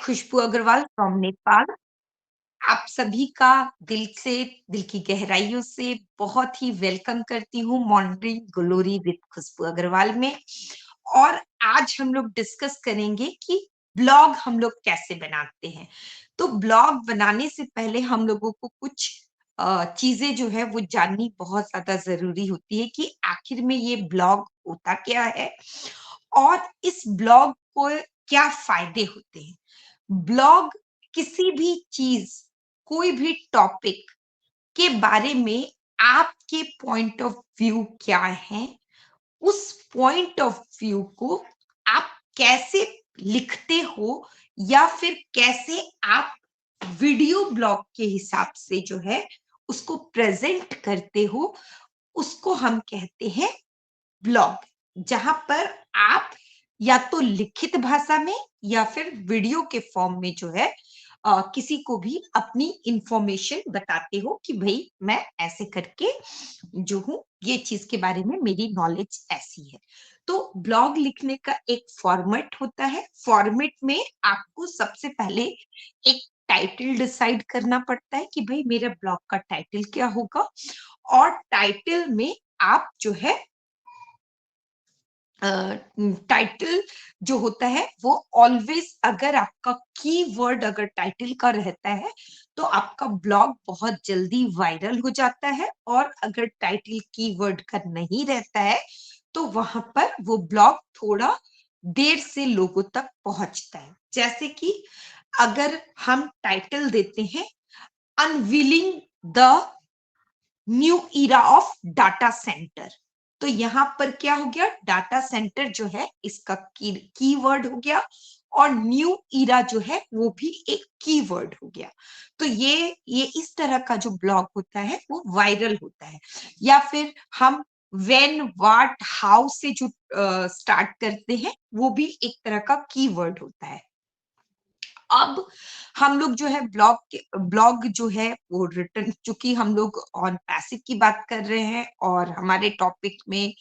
खुशबू Agarwal from Nepal. आप सभी का दिल की गहराइयों से बहुत ही वेलकम करती हूँ मॉर्निंग ग्लोरी विद खुशबू अग्रवाल में। और आज हम लोग डिस्कस करेंगे कि ब्लॉग हम लोग कैसे बनाते हैं। तो ब्लॉग बनाने से पहले हम लोगों को कुछ चीजें जो है वो जाननी बहुत ज्यादा जरूरी होती है कि आखिर में ये ब्लॉग होता क्या है और इस ब्लॉग को क्या फायदे होते हैं। ब्लॉग किसी भी चीज, कोई भी टॉपिक के बारे में आपके पॉइंट ऑफ व्यू क्या है, उस पॉइंट ऑफ व्यू को आप कैसे लिखते हो या फिर कैसे आप वीडियो ब्लॉग के हिसाब से जो है उसको प्रेजेंट करते हो, उसको हम कहते हैं ब्लॉग। जहां पर आप या तो लिखित भाषा में या फिर वीडियो के फॉर्म में जो है किसी को भी अपनी इंफॉर्मेशन बताते हो कि भाई मैं ऐसे करके जो हूँ, ये चीज के बारे में मेरी नॉलेज ऐसी है। तो ब्लॉग लिखने का एक फॉर्मेट होता है। फॉर्मेट में आपको सबसे पहले एक टाइटल डिसाइड करना पड़ता है कि भाई मेरे ब्लॉग का टाइटल क्या होगा। और टाइटल में आप जो है टाइटल जो होता है वो ऑलवेज, अगर आपका कीवर्ड अगर टाइटल का रहता है तो आपका ब्लॉग बहुत जल्दी वायरल हो जाता है। और अगर टाइटल कीवर्ड का नहीं रहता है तो वहां पर वो ब्लॉग थोड़ा देर से लोगों तक पहुंचता है। जैसे कि अगर हम टाइटल देते हैं unwilling the new era of data centre, तो यहां पर क्या हो गया, डाटा सेंटर जो है इसका कीवर्ड हो गया और न्यू इरा जो है वो भी एक कीवर्ड हो गया। तो ये इस तरह का जो ब्लॉग होता है वो वायरल होता है। या फिर हम व्हेन व्हाट हाउ से जो स्टार्ट करते हैं वो भी एक तरह का कीवर्ड होता है। अब हम लोग जो है ब्लॉग जो है वो रिटर्न, चूंकि हम लोग ऑन पैसिव की बात कर रहे हैं और हमारे टॉपिक में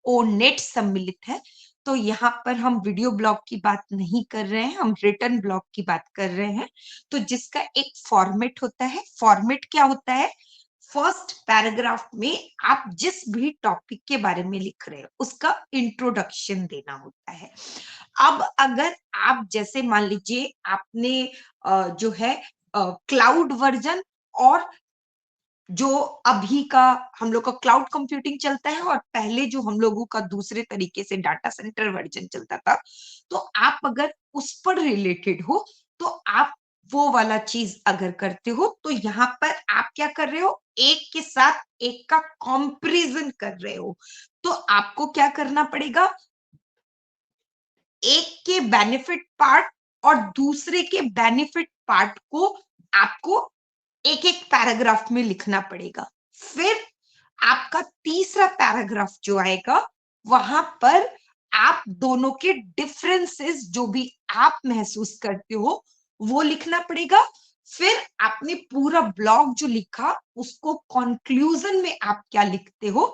ओ नेट सम्मिलित है, तो यहाँ पर हम वीडियो ब्लॉग की बात नहीं कर रहे हैं, हम रिटर्न ब्लॉग की बात कर रहे हैं। तो जिसका एक फॉर्मेट होता है। फॉर्मेट क्या होता है? फर्स्ट पैराग्राफ में आप जिस भी टॉपिक के बारे में लिख रहे हो उसका इंट्रोडक्शन देना होता है। अब अगर आप जैसे मान लीजिए आपने जो है क्लाउड वर्जन और जो अभी का हम लोग का क्लाउड कंप्यूटिंग चलता है और पहले जो हम लोगों का दूसरे तरीके से डाटा सेंटर वर्जन चलता था, तो आप अगर उस पर रिलेटेड हो तो आप वो वाला चीज अगर करते हो तो यहाँ पर आप क्या कर रहे हो, एक के साथ एक का कंपैरिजन कर रहे हो। तो आपको क्या करना पड़ेगा, एक के बेनिफिट पार्ट और दूसरे के बेनिफिट पार्ट को आपको एक एक पैराग्राफ में लिखना पड़ेगा। फिर आपका तीसरा पैराग्राफ जो आएगा वहां पर आप दोनों के डिफरेंसेस जो भी आप महसूस करते हो वो लिखना पड़ेगा। फिर आपने पूरा ब्लॉग जो लिखा उसको कंक्लूजन में आप क्या लिखते हो,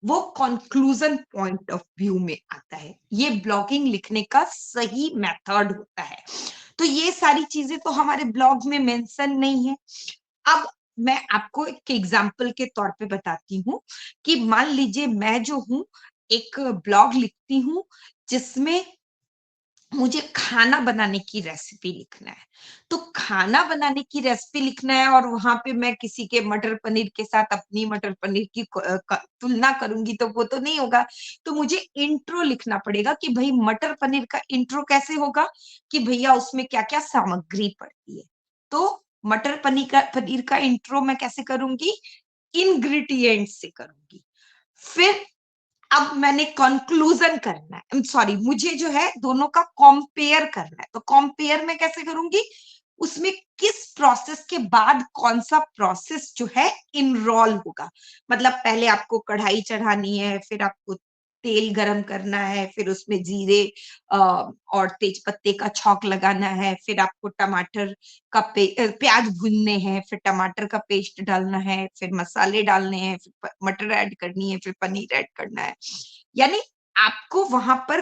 वो कंक्लूजन पॉइंट ऑफ व्यू में आता है। ये ब्लॉगिंग लिखने का सही मेथड होता है। तो ये सारी चीजें तो हमारे ब्लॉग में मेंशन नहीं है। अब मैं आपको एक एग्जाम्पल के तौर पे बताती हूँ कि मान लीजिए मैं जो हूँ एक ब्लॉग लिखती हूँ जिसमें मुझे खाना बनाने की रेसिपी लिखना है। तो खाना बनाने की रेसिपी लिखना है और वहां पे मैं किसी के मटर पनीर के साथ अपनी मटर पनीर की तुलना करूंगी तो वो तो नहीं होगा। तो मुझे इंट्रो लिखना पड़ेगा कि भाई मटर पनीर का इंट्रो कैसे होगा, कि भैया उसमें क्या क्या सामग्री पड़ती है। तो मटर पनीर का इंट्रो मैं कैसे करूंगी, इंग्रेडिएंट से करूंगी। फिर अब मैंने कंक्लूजन करना है, सॉरी, मुझे जो है दोनों का कंपेयर करना है। तो कंपेयर मैं कैसे करूंगी, उसमें किस प्रोसेस के बाद कौन सा प्रोसेस जो है इनरोल होगा। मतलब पहले आपको कढ़ाई चढ़ानी है, फिर आपको तेल गरम करना है, फिर उसमें जीरे और तेज पत्ते का छौंक लगाना है, फिर आपको टमाटर का प्याज भूनने हैं, फिर टमाटर का पेस्ट डालना है, फिर मसाले डालने हैं, फिर मटर ऐड करनी है, फिर पनीर ऐड करना है। यानी आपको वहां पर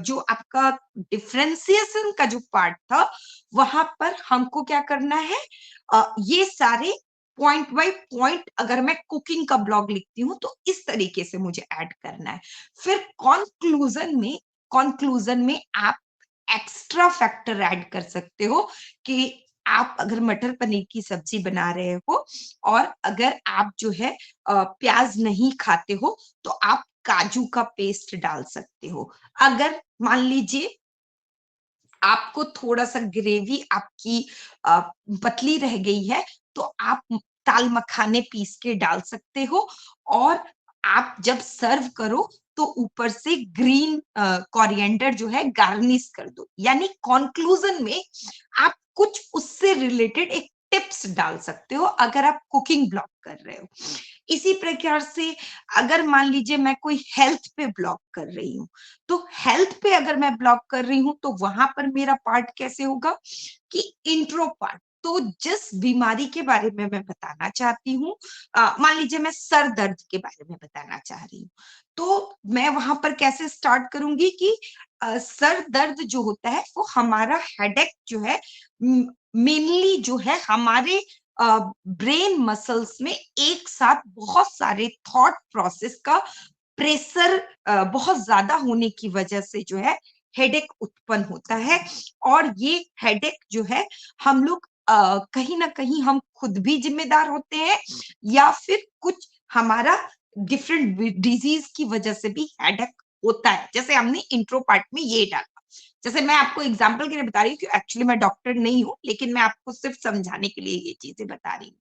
जो आपका डिफरेंशिएशन का जो पार्ट था, वहां पर हमको क्या करना है, ये सारे पॉइंट बाय पॉइंट, अगर मैं कुकिंग का ब्लॉग लिखती हूँ तो इस तरीके से मुझे ऐड करना है। फिर कंक्लूजन में आप एक्स्ट्रा फैक्टर ऐड कर सकते हो कि आप अगर मटर पनीर की सब्जी बना रहे हो और अगर आप जो है प्याज नहीं खाते हो, तो आप काजू का पेस्ट डाल सकते हो। अगर मान लीजिए आपको थोड़ा-सा ग्रेवी आपकी अ, पतली रह गई है, तो आप दाल मखाने पीस के डाल सकते हो और आप जब सर्व करो तो ऊपर से ग्रीन कोरिएंडर जो है गार्निश कर दो। यानी कॉन्क्लूजन में आप कुछ उससे रिलेटेड एक टिप्स डाल सकते हो अगर आप कुकिंग ब्लॉग कर रहे हो। इसी प्रकार से अगर मान लीजिए मैं कोई हेल्थ पे ब्लॉग कर रही हूँ, तो हेल्थ पे अगर मैं ब्लॉग कर रही हूँ तो वहां पर मेरा पार्ट कैसे होगा कि इंट्रो पार्ट। तो जिस बीमारी के बारे में मैं बताना चाहती हूँ, मान लीजिए मैं सर दर्द के बारे में बताना चाह रही हूँ, तो मैं वहां पर कैसे स्टार्ट करूंगी कि सर दर्द जो होता है वो हमारा हेडेक जो है, मेनली जो है हमारे ब्रेन मसल्स में एक साथ बहुत सारे थॉट प्रोसेस का प्रेशर बहुत ज्यादा होने की वजह से जो है हेडेक उत्पन्न होता है। और ये हेडेक जो है हम लोग कहीं ना कहीं हम खुद भी जिम्मेदार होते हैं या फिर कुछ हमारा डिफरेंट डिजीज की वजह से भी हेडेक होता है, जैसे हमने इंट्रो पार्ट में ये डाला। जैसे मैं आपको एग्जांपल के लिए बता रही हूँ कि एक्चुअली मैं डॉक्टर नहीं हूँ, लेकिन मैं आपको सिर्फ समझाने के लिए ये चीजें बता रही हूँ।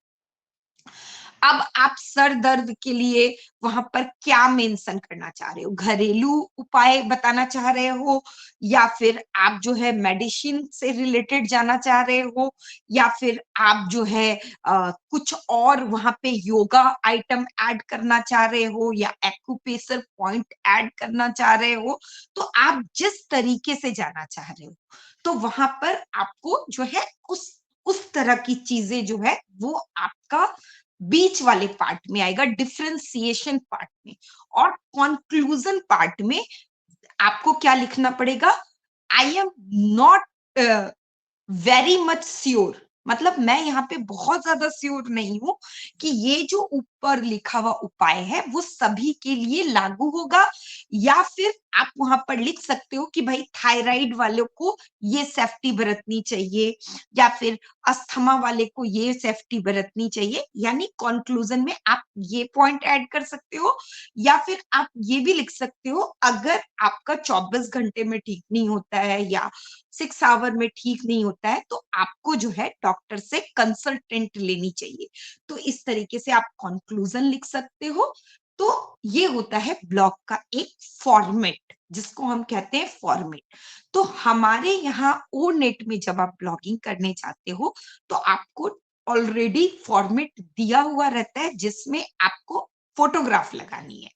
अब आप सर दर्द के लिए वहां पर क्या मेंशन करना चाह रहे हो, घरेलू उपाय बताना चाह रहे हो या फिर आप जो है मेडिसिन से रिलेटेड जाना चाह रहे हो या फिर आप जो है कुछ और वहां पे योगा आइटम ऐड करना चाह रहे हो या एक्यूप्रेशर पॉइंट ऐड करना चाह रहे हो। तो आप जिस तरीके से जाना चाह रहे हो, तो वहां पर आपको जो है उस तरह की चीजें जो है वो आपका बीच वाले पार्ट में आएगा, डिफरेंशिएशन पार्ट में। और कंक्लूजन पार्ट में आपको क्या लिखना पड़ेगा, I am not very much sure, मतलब मैं यहाँ पे बहुत ज्यादा श्योर नहीं हूं कि ये जो ऊपर लिखा हुआ उपाय है वो सभी के लिए लागू होगा। या फिर आप वहां पर लिख सकते हो कि भाई थायराइड वालों को ये सेफ्टी बरतनी चाहिए या फिर अस्थमा वाले को ये सेफ्टी बरतनी चाहिए। यानी कंक्लूजन में आप ये पॉइंट ऐड कर सकते हो या फिर आप ये भी लिख सकते हो, अगर आपका 24 घंटे में ठीक नहीं होता है या 6 आवर में ठीक नहीं होता है, तो आपको जो है डॉक्टर से कंसल्टेंट लेनी चाहिए। तो इस तरीके से आप कंक्लूजन लिख सकते हो। तो ये होता है ब्लॉग का एक फॉर्मेट, जिसको हम कहते हैं फॉर्मेट। तो हमारे यहाँ ओ नेट में जब आप ब्लॉगिंग करने चाहते हो, तो आपको ऑलरेडी फॉर्मेट दिया हुआ रहता है जिसमें आपको फोटोग्राफ लगानी है।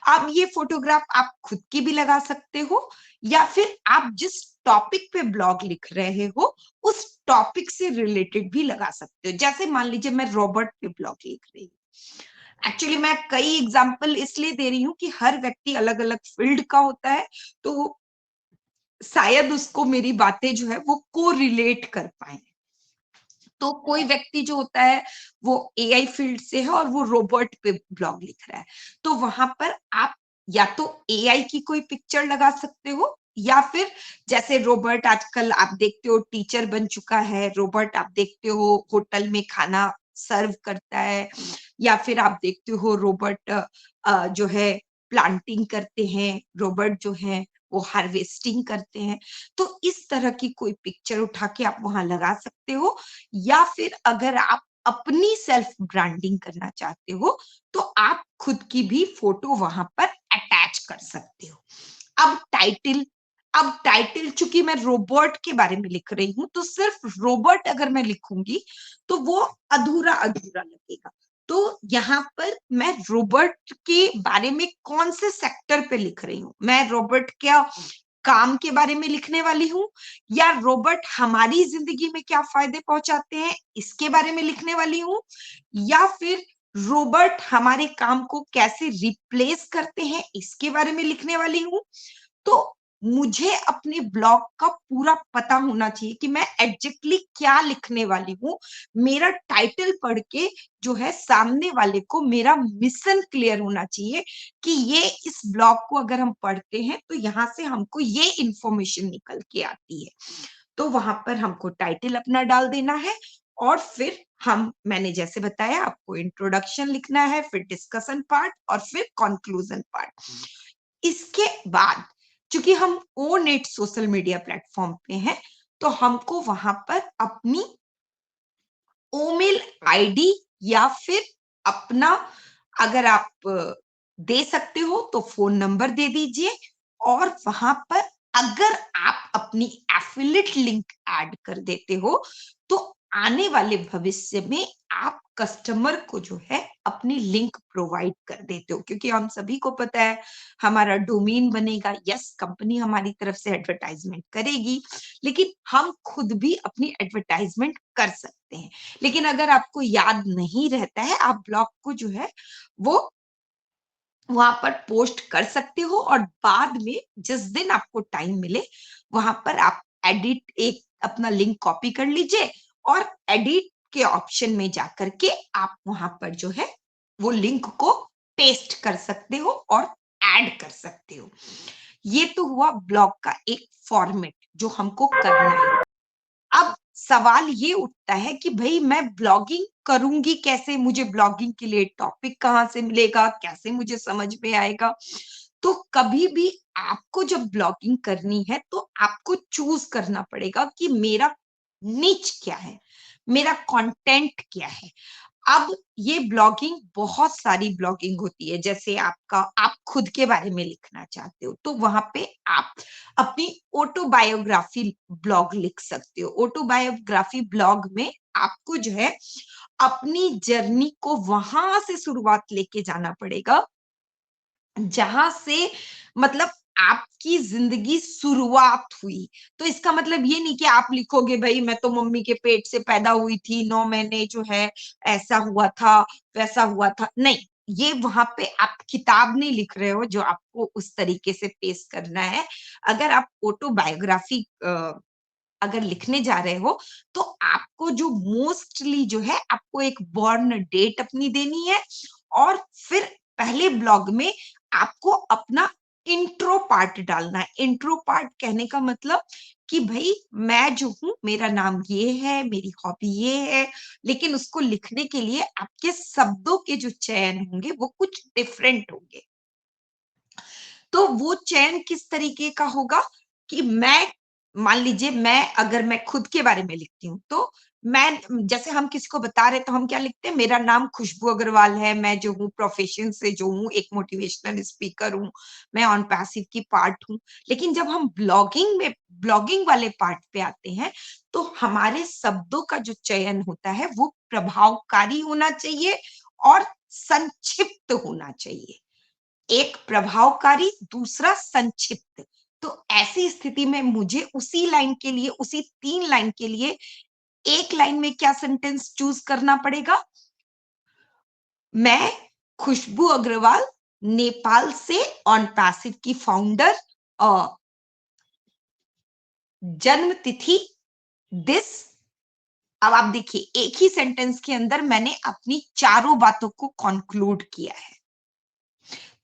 अब ये फोटोग्राफ आप खुद की भी लगा सकते हो या फिर आप जिस टॉपिक पे ब्लॉग लिख रहे हो उस टॉपिक से रिलेटेड भी लगा सकते हो। जैसे मान लीजिए मैं रॉबर्ट पे ब्लॉग लिख रही हूँ, एक्चुअली मैं कई एग्जांपल इसलिए दे रही हूँ कि हर व्यक्ति अलग अलग फील्ड का होता है, तो शायद उसको मेरी बातें जो है वो को रिलेट कर पाए। तो कोई व्यक्ति जो होता है वो एआई फील्ड से है और वो रोबोट पे ब्लॉग लिख रहा है, तो वहां पर आप या तो एआई की कोई पिक्चर लगा सकते हो या फिर जैसे रोबोट आजकल आप देखते हो टीचर बन चुका है, रोबोट आप देखते हो होटल में खाना सर्व करता है या फिर आप देखते हो रोबोट जो है प्लांटिंग करते हैं, रोबोट जो है वो हार्वेस्टिंग करते हैं। तो इस तरह की कोई पिक्चर उठा के आप वहां लगा सकते हो या फिर अगर आप अपनी सेल्फ ब्रांडिंग करना चाहते हो तो आप खुद की भी फोटो वहां पर अटैच कर सकते हो। अब टाइटल अब टाइटल चूंकि मैं रोबोट के बारे में लिख रही हूं, तो सिर्फ रोबोट अगर मैं लिखूंगी तो वो अधूरा अधूरा लगेगा। तो यहाँ पर मैं रोबोट के बारे में कौन से सेक्टर पे लिख रही हूँ, मैं रोबोट क्या काम के बारे में लिखने वाली हूँ या रोबोट हमारी जिंदगी में क्या फायदे पहुंचाते हैं इसके बारे में लिखने वाली हूँ या फिर रोबोट हमारे काम को कैसे रिप्लेस करते हैं इसके बारे में लिखने वाली हूँ। तो मुझे अपने ब्लॉग का पूरा पता होना चाहिए कि मैं एग्ज़ैक्टली क्या लिखने वाली हूँ। मेरा टाइटल पढ़ के जो है सामने वाले को मेरा मिशन क्लियर होना चाहिए कि ये इस ब्लॉग को अगर हम पढ़ते हैं तो यहाँ से हमको ये इन्फॉर्मेशन निकल के आती है। तो वहाँ पर हमको टाइटल अपना डाल देना है और फिर मैंने जैसे बताया आपको इंट्रोडक्शन लिखना है, फिर डिस्कशन पार्ट और फिर कॉन्क्लूजन पार्ट। इसके बाद चूँकि हम own it social media platform पे हैं, तो हमको वहाँ पर अपनी ईमेल आईडी या फिर अपना अगर आप दे सकते हो तो फ़ोन नंबर दे दीजिए और वहाँ पर अगर आप अपनी एफ़िलिएट लिंक ऐड कर देते हो, तो आने वाले भविष्य में आप कस्टमर को जो है अपनी लिंक प्रोवाइड कर देते हो क्योंकि हम सभी को पता है हमारा डोमेन बनेगा, यस कंपनी हमारी तरफ से एडवर्टाइज़मेंट करेगी, लेकिन हम खुद भी अपनी एडवर्टाइज़मेंट कर सकते हैं। लेकिन अगर आपको याद नहीं रहता है, आप ब्लॉग को जो है वो वहाँ पर पोस्ट कर सकते हो और बाद में जिस दिन आपको टाइम मिले, वहाँ पर आप एडिट एक अपना लिंक कॉपी कर लीजिए और एडिट के ऑप्शन में जाकर के आप वहाँ पर जो है वो लिंक को पेस्ट कर सकते हो और ऐड कर सकते हो। ये तो हुआ ब्लॉग का एक फॉर्मेट जो हमको करना है। अब सवाल ये उठता है कि भई मैं ब्लॉगिंग करूँगी कैसे? मुझे ब्लॉगिंग के लिए टॉपिक कहाँ से मिलेगा? कैसे मुझे समझ में आएगा? तो कभी भी आपको जब ब्लॉगिंग करनी है तो आपको चूज़ करना पड़ेगा कि मेरा निच क्या है? मेरा कंटेंट क्या है? अब ये ब्लॉगिंग बहुत सारी ब्लॉगिंग होती है, जैसे आप खुद के बारे में लिखना चाहते हो, तो वहाँ पे आप अपनी ऑटोबायोग्राफी ब्लॉग लिख सकते हो। ऑटोबायोग्राफी ब्लॉग में आपको जो है अपनी जर्नी को वहाँ से शुरुआत लेके जाना पड़ेगा जहाँ से मतलब आपकी ज़िंदगी शुरुआत हुई। तो इसका मतलब ये नहीं कि आप लिखोगे भई मैं तो मम्मी के पेट से पैदा हुई थी, 9 महीने जो है ऐसा हुआ था, वैसा हुआ था। नहीं, ये वहाँ पे आप किताब नहीं लिख रहे हो जो आपको उस तरीके से पेश करना है। अगर आप ऑटोबायोग्राफी अगर लिखने जा रहे हो, तो आपको जो मोस्टली जो है आपको एक बॉर्न डेट अपनी देनी है और फिर पहले ब्लॉग में आपको अपना इंट्रो पार्ट डालना है। इंट्रो पार्ट कहने का मतलब कि भई मैं जो हूँ, मेरा नाम ये है, मेरी हॉबी ये है, लेकिन उसको लिखने के लिए आपके शब्दों के जो चयन होंगे, वो कुछ डिफरेंट होंगे। तो वो चयन किस तरीके का होगा कि मान लीजिए मैं खुद के बारे में लिखती हूँ, तो मैं जैसे हम किसी को बता रहे हैं तो हम क्या लिखते हैं, मेरा नाम खुशबू अग्रवाल है, मैं जो हूँ प्रोफ़ेशन से जो हूँ एक मोटिवेशनल स्पीकर हूँ, मैं ऑन पैसिव की पार्ट हूँ। लेकिन जब हम ब्लॉगिंग वाले पार्ट पे आते हैं, तो हमारे शब्दों का जो चयन होता है वो प्रभावकारी होना चाहिए और संक्षिप्त होना चाहिए। एक प्रभावकारी, दूसरा संक्षिप्त। तो ऐसी स्थिति में मुझे उसी लाइन के लिए, उसी 3 लाइन के लिए 1 लाइन में क्या सेंटेंस चूज़ करना पड़ेगा? मैं खुशबू अग्रवाल नेपाल से ऑन पैसिव की फाउंडर अ, जन्म तिथि दिस अब आप देखिए एक ही सेंटेंस के अंदर मैंने अपनी चारों बातों को कॉन्क्लूड किया है।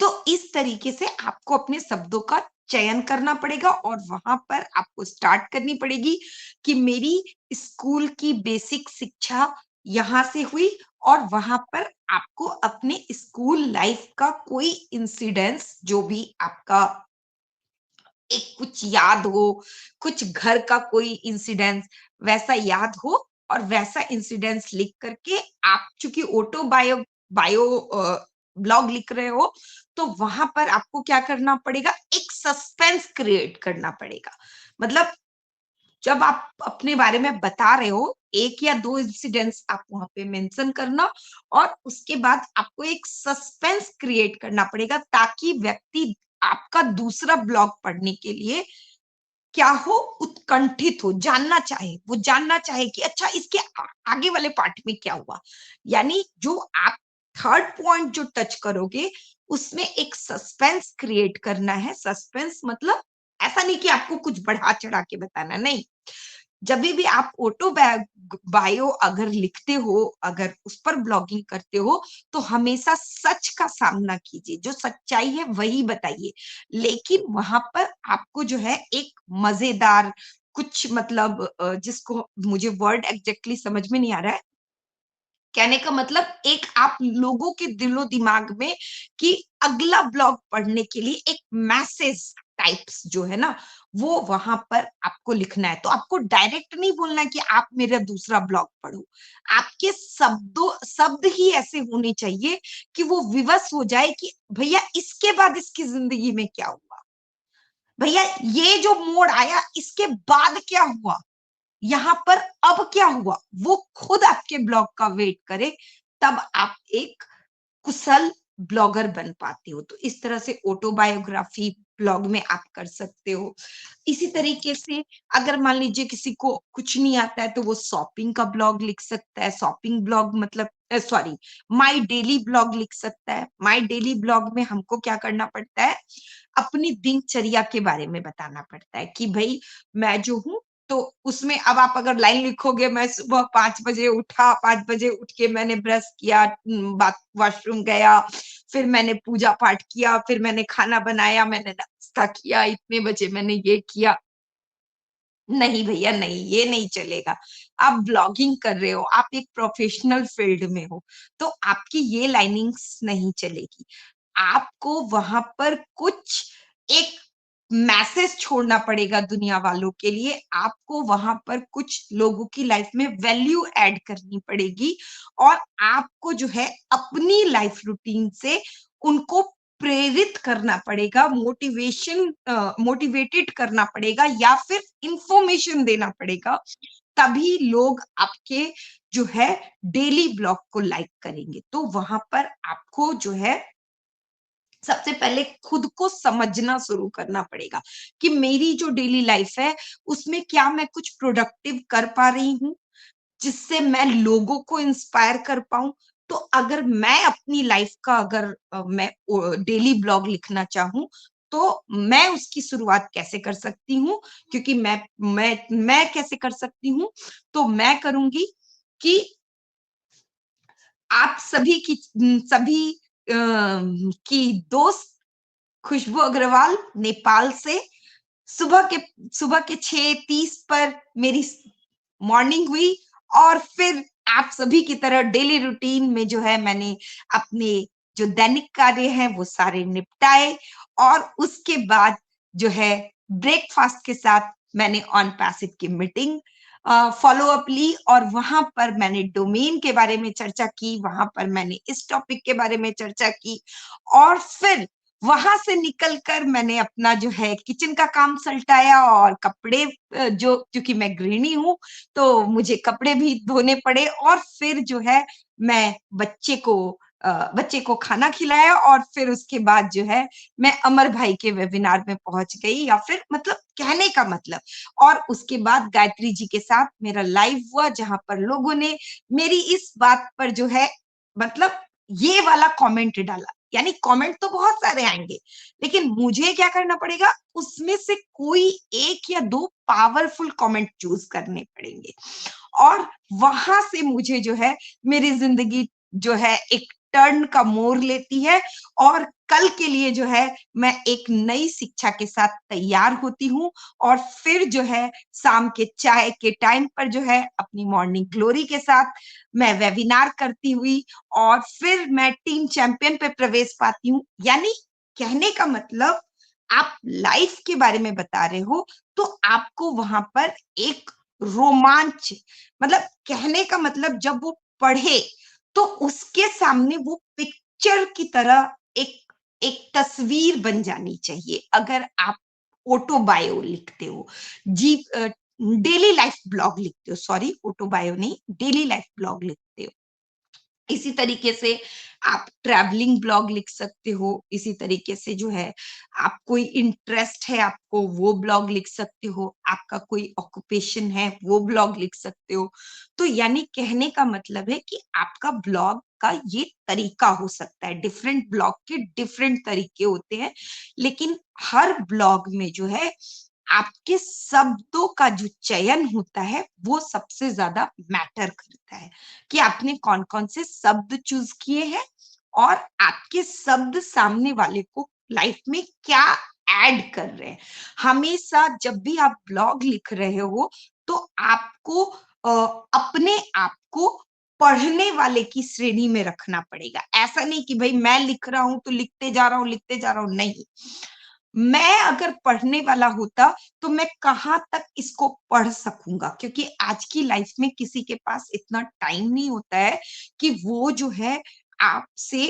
तो इस तरीके से आपको अपने शब्दों का चयन करना पड़ेगा और वहां पर आपको स्टार्ट करनी पड़ेगी कि मेरी स्कूल की बेसिक शिक्षा यहाँ से हुई और वहां पर आपको अपने स्कूल लाइफ का कोई इंसिडेंस जो भी आपका एक कुछ याद हो, कुछ घर का कोई इंसिडेंस वैसा याद हो और वैसा इंसिडेंस लिख करके आप चूँकि ब्लॉग लिख रहे हो, तो वहाँ पर आपको क्या करना पड़ेगा, एक सस्पेंस क्रिएट करना पड़ेगा। मतलब जब आप अपने बारे में बता रहे हो, 1 या 2 इंसिडेंट्स आप वहाँ पे मेंशन करना और उसके बाद आपको एक सस्पेंस क्रिएट करना पड़ेगा ताकि व्यक्ति आपका दूसरा ब्लॉग पढ़ने के लिए क्या हो, उत्कंठित हो, जानना चाहे। वो जानना चाहे कि अच्छा इसके आगे वाले पार्ट में क्या हुआ? यानी जो आप थर्ड पॉइंट जो टच करोगे, उसमें एक सस्पेंस क्रिएट करना है। सस्पेंस मतलब ऐसा नहीं कि आपको कुछ बढ़ा-चढ़ा के बताना, नहीं। जभी भी आप बायो अगर लिखते हो, अगर उस पर ब्लॉगिंग करते हो, तो हमेशा सच का सामना कीजिए, जो सच्चाई है वही बताइए। लेकिन वहाँ पर आपको जो है एक मज़ेदार कुछ मतलब जिसको मुझे वर्ड एग्ज़ैक्टली समझ में नहीं आ रहा है। कहने का मतलब एक आप लोगों के दिलो-दिमाग में कि अगला ब्लॉग पढ़ने के लिए एक मैसेज टाइप्स जो है ना, वो वहाँ पर आपको लिखना है। तो आपको डायरेक्ट नहीं बोलना है कि आप मेरा दूसरा ब्लॉग पढ़ो। आपके शब्द ही ऐसे होने चाहिए कि वो विवश हो जाए कि भैया इसके बाद इसकी ज़िंदगी में क्या हुआ? भैया ये जो मोड़ आया इसके बाद क्या हुआ? यहाँ पर अब क्या हुआ? वो खुद आपके ब्लॉग का वेट करे, तब आप एक कुशल ब्लॉगर बन पाते हो। तो इस तरह से ऑटोबायोग्राफी ब्लॉग में आप कर सकते हो। इसी तरीके से अगर मान लीजिए किसी को कुछ नहीं आता है तो वो शॉपिंग का ब्लॉग लिख सकता है। शॉपिंग ब्लॉग मतलब सॉरी माय डेली ब्लॉग लिख सकता है। माय डेली ब्लॉग में हमको क्या करना पड़ता है? अपनी दिनचर्या के बारे में बताना पड़ता है कि भई मैं जो हूँ तो उसमें अब आप अगर लाइन लिखोगे मैं सुबह 5 बजे उठा, 5 बजे उठ के मैंने ब्रश किया, बाथ वॉशरूम गया, फिर मैंने पूजा-पाठ किया, फिर मैंने खाना बनाया, मैंने नाश्ता किया, इतने बजे मैंने ये किया। नहीं भैया नहीं, ये नहीं चलेगा। आप ब्लॉगिंग कर रहे हो, आप एक प्रोफेशनल फील्ड में हो, तो आपकी ये लाइनिंग्स नहीं चलेगी। आपको वहाँ पर कुछ एक मैसेज छोड़ना पड़ेगा दुनिया वालों के लिए। आपको वहाँ पर कुछ लोगों की लाइफ में वैल्यू ऐड करनी पड़ेगी और आपको जो है अपनी लाइफ रूटीन से उनको प्रेरित करना पड़ेगा, मोटिवेटेड करना पड़ेगा या फिर इन्फॉर्मेशन देना पड़ेगा। तभी लोग आपके जो है डेली ब्लॉग को लाइक करेंगे। तो वहाँ पर आपको जो है सबसे पहले खुद को समझना शुरू करना पड़ेगा कि मेरी जो डेली लाइफ है, उसमें क्या मैं कुछ प्रोडक्टिव कर पा रही हूँ? जिससे मैं लोगों को इंस्पायर कर पाऊँ। तो अगर मैं अपनी लाइफ का अगर मैं डेली ब्लॉग लिखना चाहूँ, तो मैं उसकी शुरुआत कैसे कर सकती हूँ? क्योंकि मैं कैसे कर सकती हूँ? तो मैं करूँगी कि आप सभी की दोस्त खुशबू अग्रवाल नेपाल से सुबह के सुबह के 6:30 पर मेरी मॉर्निंग हुई और फिर आप सभी की तरह डेली रूटीन में जो है मैंने अपने जो दैनिक कार्य हैं वो सारे निपटाए और उसके बाद जो है ब्रेकफास्ट के साथ मैंने ऑन पैसिव की मीटिंग फॉलो अप ली और वहां पर मैंने डोमेन के बारे में चर्चा की, वहां पर मैंने इस टॉपिक के बारे में चर्चा की और फिर वहाँ से निकल कर मैंने अपना जो है किचन का काम सल्टाया और कपड़े जो क्योंकि मैं गृहिणी हूँ, तो मुझे कपड़े भी धोने पड़े और फिर जो है मैं बच्चे को खाना खिलाया और फिर उसके बाद जो है मैं अमर भाई के वेबिनार में पहुँच गई या फिर मतलब कहने का मतलब और उसके बाद गायत्री जी के साथ मेरा लाइव हुआ जहाँ पर लोगों ने मेरी इस बात पर जो है मतलब ये वाला कमेंट डाला। यानी कमेंट तो बहुत सारे आएँगे, लेकिन मुझे क्या करना पड़ेगा, उसमें से कोई 1 या 2 पावरफुल कमेंट चूज़ करने पड़ेंगे। और वहाँ से मुझे जो है मेरी ज़िंदगी जो है एक टर्न का मोड़ लेती है और कल के लिए जो है मैं एक नई शिक्षा के साथ तैयार होती हूँ और फिर जो है शाम के चाय के टाइम पर जो है अपनी मॉर्निंग ग्लोरी के साथ मैं वेबिनार करती हुई और फिर मैं टीम चैंपियन पे प्रवेश पाती हूँ। यानी कहने का मतलब आप लाइफ के बारे में बता रहे हो, तो आपको वहाँ पर एक रोमांच मतलब कहने का मतलब जब वो पढ़े, तो उसके सामने वो पिक्चर की तरह एक एक तस्वीर बन जानी चाहिए। अगर आप ऑटोबायो लिखते हो, डेली लाइफ ब्लॉग लिखते हो, सॉरी ऑटोबायो नहीं, डेली लाइफ ब्लॉग लिखते हो। इसी तरीके से आप ट्रैवलिंग ब्लॉग लिख सकते हो, इसी तरीके से जो है आप कोई इंटरेस्ट है आपको वो ब्लॉग लिख सकते हो, आपका कोई ऑक्यूपेशन है वो ब्लॉग लिख सकते हो। तो यानी कहने का मतलब है कि आपका ब्लॉग का ये तरीका हो सकता है, डिफरेंट ब्लॉग के डिफरेंट तरीके होते हैं, लेकिन हर ब्लॉग में जो है आपके शब्दों का जो चयन होता है वो सबसे ज़्यादा मैटर करता है। कि आपने कौन-कौन से शब्द चूज़ किए हैं और आपके शब्द सामने वाले को लाइफ में क्या ऐड कर रहे हैं। हमेशा जब भी आप ब्लॉग लिख रहे हो, तो आपको अपने आप को पढ़ने वाले की श्रेणी में रखना पड़ेगा। ऐसा नहीं कि भई मैं लिख रहा हूँ, तो लिखते जा रहा हूँ, लिखते जा रहा हूँ, नहीं। मैं अगर पढ़ने वाला होता, तो मैं कहाँ तक इसको पढ़ सकूँगा? क्योंकि आज की लाइफ़ में किसी के पास इतना टाइम नहीं होता है कि वो जो है आपसे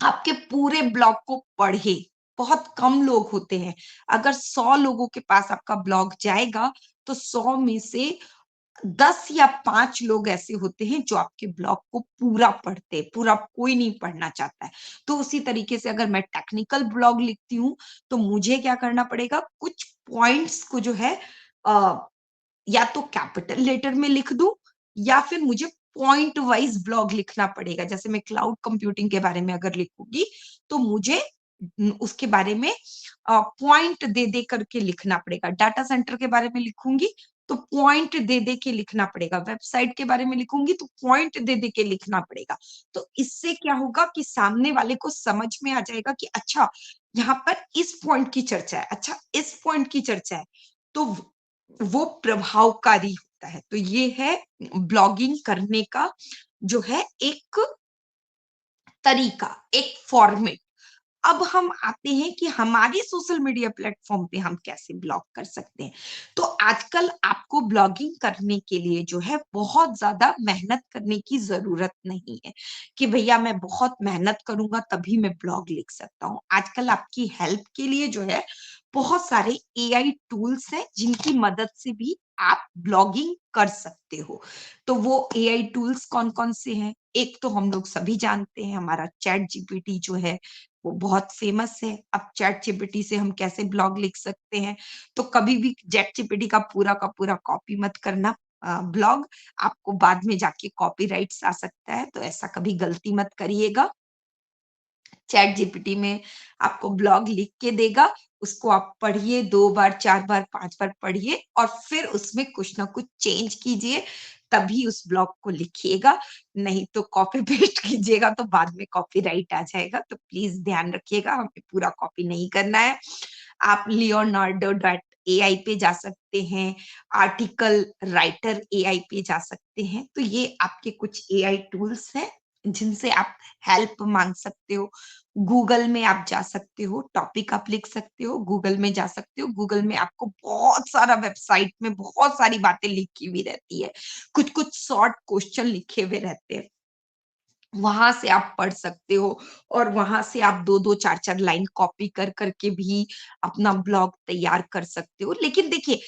आपके पूरे ब्लॉग को पढ़े। बहुत कम लोग होते हैं। अगर 100 लोगों के पास आपका ब्लॉग जाएगा, तो 100 में से 10 या 5 लोग ऐसे होते हैं जो आपके ब्लॉग को पूरा पढ़ते हैं, पूरा कोई नहीं पढ़ना चाहता है। तो उसी तरीके से अगर मैं टेक्निकल ब्लॉग लिखती हूँ, तो मुझे क्या करना पड़ेगा, कुछ पॉइंट्स को जो है अ, या तो कैपिटल लेटर में लिख दूँ या फिर मुझे पॉइंट वाइज़ ब्लॉग लिखना पड़ेगा। जैसे मैं क्लाउड कंप्यूटिंग के बारे में अगर लिखूँगी, तो मुझे उसके बारे में पॉइंट दे-दे करके लिखना पड़ेगा। डाटा सेंटर के बारे में लिखूँगी, तो पॉइंट दे-दे के लिखना पड़ेगा। वेबसाइट के बारे में लिखूँगी, तो पॉइंट दे-दे के लिखना पड़ेगा। तो इससे क्या होगा कि सामने वाले को समझ में आ जाएगा कि अच्छा, यहाँ पर इस पॉइंट की चर्चा है, अच्छा इस पॉइंट की चर्चा है। तो वो प्रभावकारी होता है। तो ये है ब्लॉगिंग करने का जो है एक तरीका, एक फॉर्मेट। अब हम आते हैं कि हमारे सोशल मीडिया प्लेटफ़ॉर्म पे हम कैसे ब्लॉग कर सकते हैं। तो आजकल आपको ब्लॉगिंग करने के लिए जो है बहुत ज़्यादा मेहनत करने की ज़रूरत नहीं है, कि भैया मैं बहुत मेहनत करूँगा तभी मैं ब्लॉग लिख सकता हूँ। आजकल आपकी हेल्प के लिए जो है बहुत सारे एआई टूल्स हैं जिनकी मदद से भी आप ब्लॉगिंग कर सकते हो। तो वो एआई टूल्स कौन-कौन से हैं? एक तो हम लोग सभी जानते हैं, हमारा चैट जीपीटी जो है वो बहुत फेमस है। अब चैट जीपीटी से हम कैसे ब्लॉग लिख सकते हैं, तो कभी भी चैट जीपीटी का पूरा कॉपी मत करना ब्लॉग, आपको बाद में जाके कॉपीराइट्स आ सकता है, तो ऐसा कभी गलती मत करिएगा। चैट जीपीटी में आपको ब्लॉग लिख के देगा, उसको आप पढ़िए 2 बार, 4 बार, 5 बार पढ़िए और फिर उसमें कुछ ना कुछ चेंज कीजिए, तभी उस ब्लॉग को लिखिएगा, नहीं तो कॉपी पेस्ट कीजिएगा तो बाद में कॉपीराइट आ जाएगा, तो प्लीज़ ध्यान रखिएगा, हमें पूरा कॉपी नहीं करना है। आप लियोनार्डो डॉट एआई पे जा सकते हैं, आर्टिकल राइटर एआई पे जा सकते हैं, तो ये आपके कुछ एआई टूल्स हैं, जिनसे आप हेल्प माँग सकते हो। गूगल में आप जा सकते हो, टॉपिक आप लिख सकते हो, गूगल में जा सकते हो, गूगल में आपको बहुत सारा वेबसाइट में बहुत सारी बातें लिखी हुई रहती है। कुछ-कुछ शॉर्ट क्वेश्चन लिखे हुए रहते हैं। वहाँ से आप पढ़ सकते हो और वहाँ से आप 2-2 4-4 लाइन कॉपी कर के भी अपना ब्लॉग तैयार कर सकते हो। लेकिन देखिए,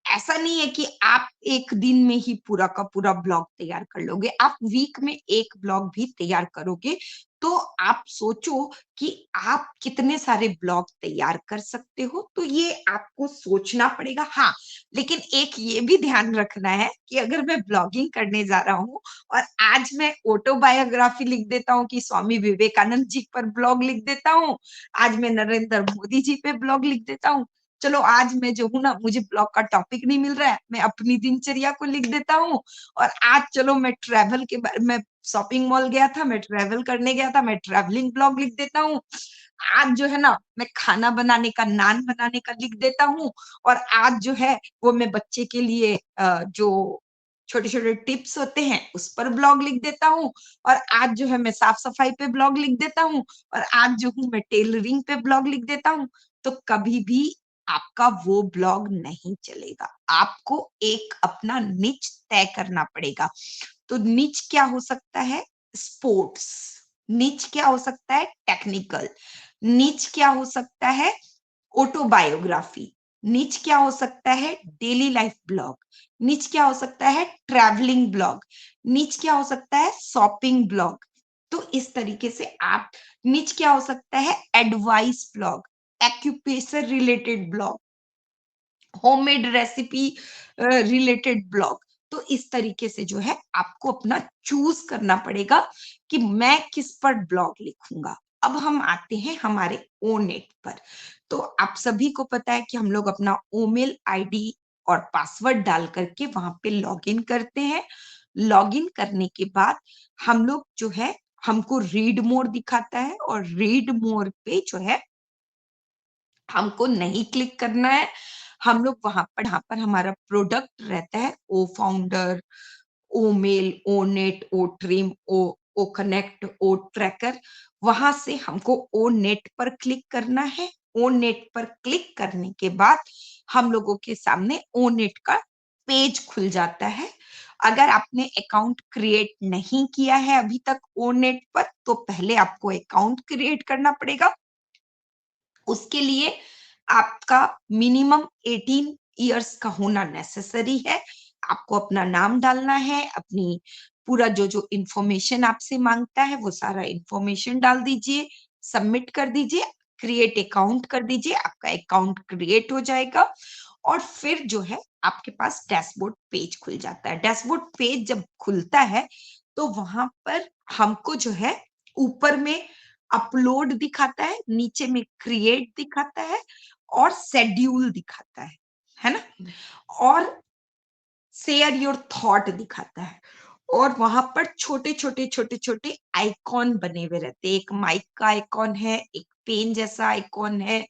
ऐसा नहीं है कि आप 1 दिन में ही पूरा का पूरा ब्लॉग तैयार कर लोगे। आप वीक में 1 ब्लॉग भी तैयार करोगे, तो आप सोचो कि आप कितने सारे ब्लॉग तैयार कर सकते हो, तो ये आपको सोचना पड़ेगा। हाँ, लेकिन एक ये भी ध्यान रखना है कि अगर मैं ब्लॉगिंग करने जा रहा हूँ और आज मैं ऑटोबायोग्राफी लिख देता हूँ कि स्वामी विवेकानंद जी पर ब्लॉग लिख देता हूँ, आज मैं नरेंद्र मोदी जी पे ब्लॉग लिख देता हूँ, चलो आज मैं जो हूँ ना मुझे ब्लॉग का टॉपिक नहीं मिल रहा है, मैं अपनी दिनचर्या को लिख देता हूँ और आज चलो मैं ट्रैवल के बारे मैं शॉपिंग मॉल गया था, मैं ट्रैवल करने गया था, मैं ट्रैवलिंग ब्लॉग लिख देता हूँ। आज जो है ना मैं खाना बनाने का, नान बनाने का लिख देता हूँ और आज जो है वो मैं बच्चे के लिए जो छोटे-छोटे टिप्स होते हैं उस पर ब्लॉग लिख देता हूँ और आज जो है मैं साफ-सफाई पे ब्लॉग लिख देता हूँ और आज जो हूँ मैं टेलरिंग पे ब्लॉग लिख देता हूँ। तो कभी भी आपका वो ब्लॉग नहीं चलेगा। आपको एक अपना निच तय करना पड़ेगा। तो निच क्या हो सकता है? स्पोर्ट्स, निच क्या हो सकता है? टेक्निकल, निच क्या हो सकता है? ऑटोबायोग्राफी, निच क्या हो सकता है? Daily life blog. निच क्या हो सकता है? Travelling blog. निच क्या हो सकता है? Shopping blog. तो इस तरीके से आप निच क्या हो सकता है? Advice blog, occupation related blog, homemade recipe related blog. तो इस तरीके से जो है आपको अपना चूज करना पड़ेगा कि मैं किस पर ब्लॉग लिखूंगा। अब हम आते हैं हमारे ओनेट पर। तो आप सभी को पता है कि हम लोग अपना ओमेल आईडी और पासवर्ड डाल करके वहां पे लॉगिन करते हैं। लॉगिन करने के बाद हम लोग जो है हमको रीड मोर दिखाता है और रीड मोर पे जो है हमको नहीं क्लिक करना है। हम लोग वहाँ पर हमारा प्रोडक्ट रहता है ओ फाउंडर, ओ मेल, ओ नेट, ओ ट्रिम, ओ कनेक्ट, ओ ट्रैकर। वहां से हमको ओ नेट पर क्लिक करना है। ओ नेट पर क्लिक करने के बाद हम लोगों के सामने ओ नेट का पेज खुल जाता है। अगर आपने अकाउंट क्रिएट नहीं किया है अभी तक ओ नेट पर, तो पहले आपको अकाउंट क्रिएट करना पड़ेगा। उसके लिए आपका मिनिमम 18 इयर्स का होना नेसेसरी है। आपको अपना नाम डालना है, अपनी पूरा जो इंफॉर्मेशन आपसे मांगता है वो सारा इंफॉर्मेशन डाल दीजिए, सबमिट कर दीजिए, क्रिएट अकाउंट कर दीजिए, आपका अकाउंट क्रिएट हो जाएगा। और फिर जो है आपके पास डैशबोर्ड पेज खुल जाता है। डैशबोर्ड पेज जब खुलता है तो वहां पर हमको जो है ऊपर में अपलोड दिखाता है, नीचे में क्रिएट दिखाता है और शेड्यूल दिखाता है ना? और शेयर योर थॉट दिखाता है। और वहां पर छोटे-छोटे आइकॉन बने हुए रहते हैं। एक माइक का आइकॉन है, एक पेन जैसा आइकॉन है,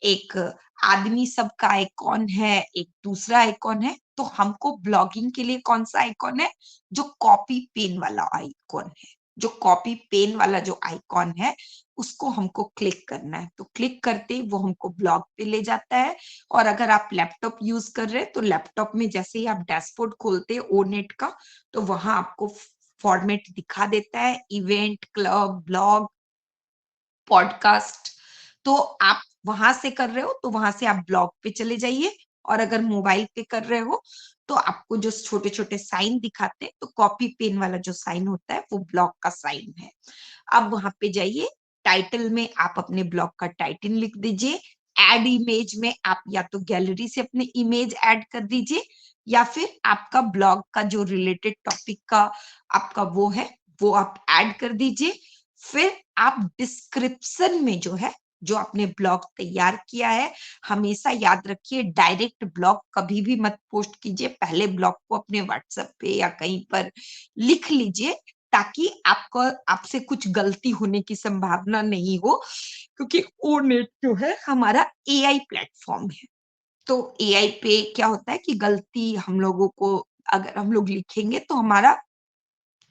एक आदमी सब का आइकॉन है, एक दूसरा आइकॉन है। तो हमको ब्लॉगिंग के लिए कौन-सा आइकॉन है? जो कॉपी पेन वाला आइकॉन है। जो कॉपी पेन वाला जो आइकॉन है, उसको हमको क्लिक करना है। तो क्लिक करते ही वो हमको ब्लॉग पे ले जाता है। और अगर आप लैपटॉप यूज कर रहे हैं तो लैपटॉप में जैसे ही आप डैशबोर्ड खोलते हैं ओनेट का, तो वहां आपको फॉर्मेट दिखा देता है, इवेंट, क्लब, ब्लॉग, पॉडकास्ट। तो आप वहां से कर रहे हो तो वहां से आप ब्लॉग पे चले जाइए। और अगर मोबाइल पे कर रहे हो तो आपको जो छोटे छोटे साइन दिखाते हैं, तो कॉपी पेन वाला जो साइन होता है वो ब्लॉग का साइन है। अब वहां पे जाइए, टाइटल में आप अपने ब्लॉग का टाइटल लिख दीजिए। एड इमेज में आप या तो गैलरी से अपने इमेज ऐड कर दीजिए, या फिर आपका ब्लॉग का जो रिलेटेड टॉपिक का आपका वो है वो आप ऐड कर दीजिए। फिर आप डिस्क्रिप्शन में जो है, जो आपने ब्लॉग तैयार किया है, हमेशा याद रखिए डायरेक्ट ब्लॉग कभी भी मत पोस्ट कीजिए। पहले ब्लॉग को अपने व्हाट्सएप पे या कहीं पर लिख लीजिए, ताकि आपको आपसे कुछ गलती होने की संभावना नहीं हो। क्योंकि ओनेट जो है हमारा एआई प्लेटफॉर्म है। तो एआई पे क्या होता है कि गलती हम लोगों को, अगर हम लोग लिखेंगे तो हमारा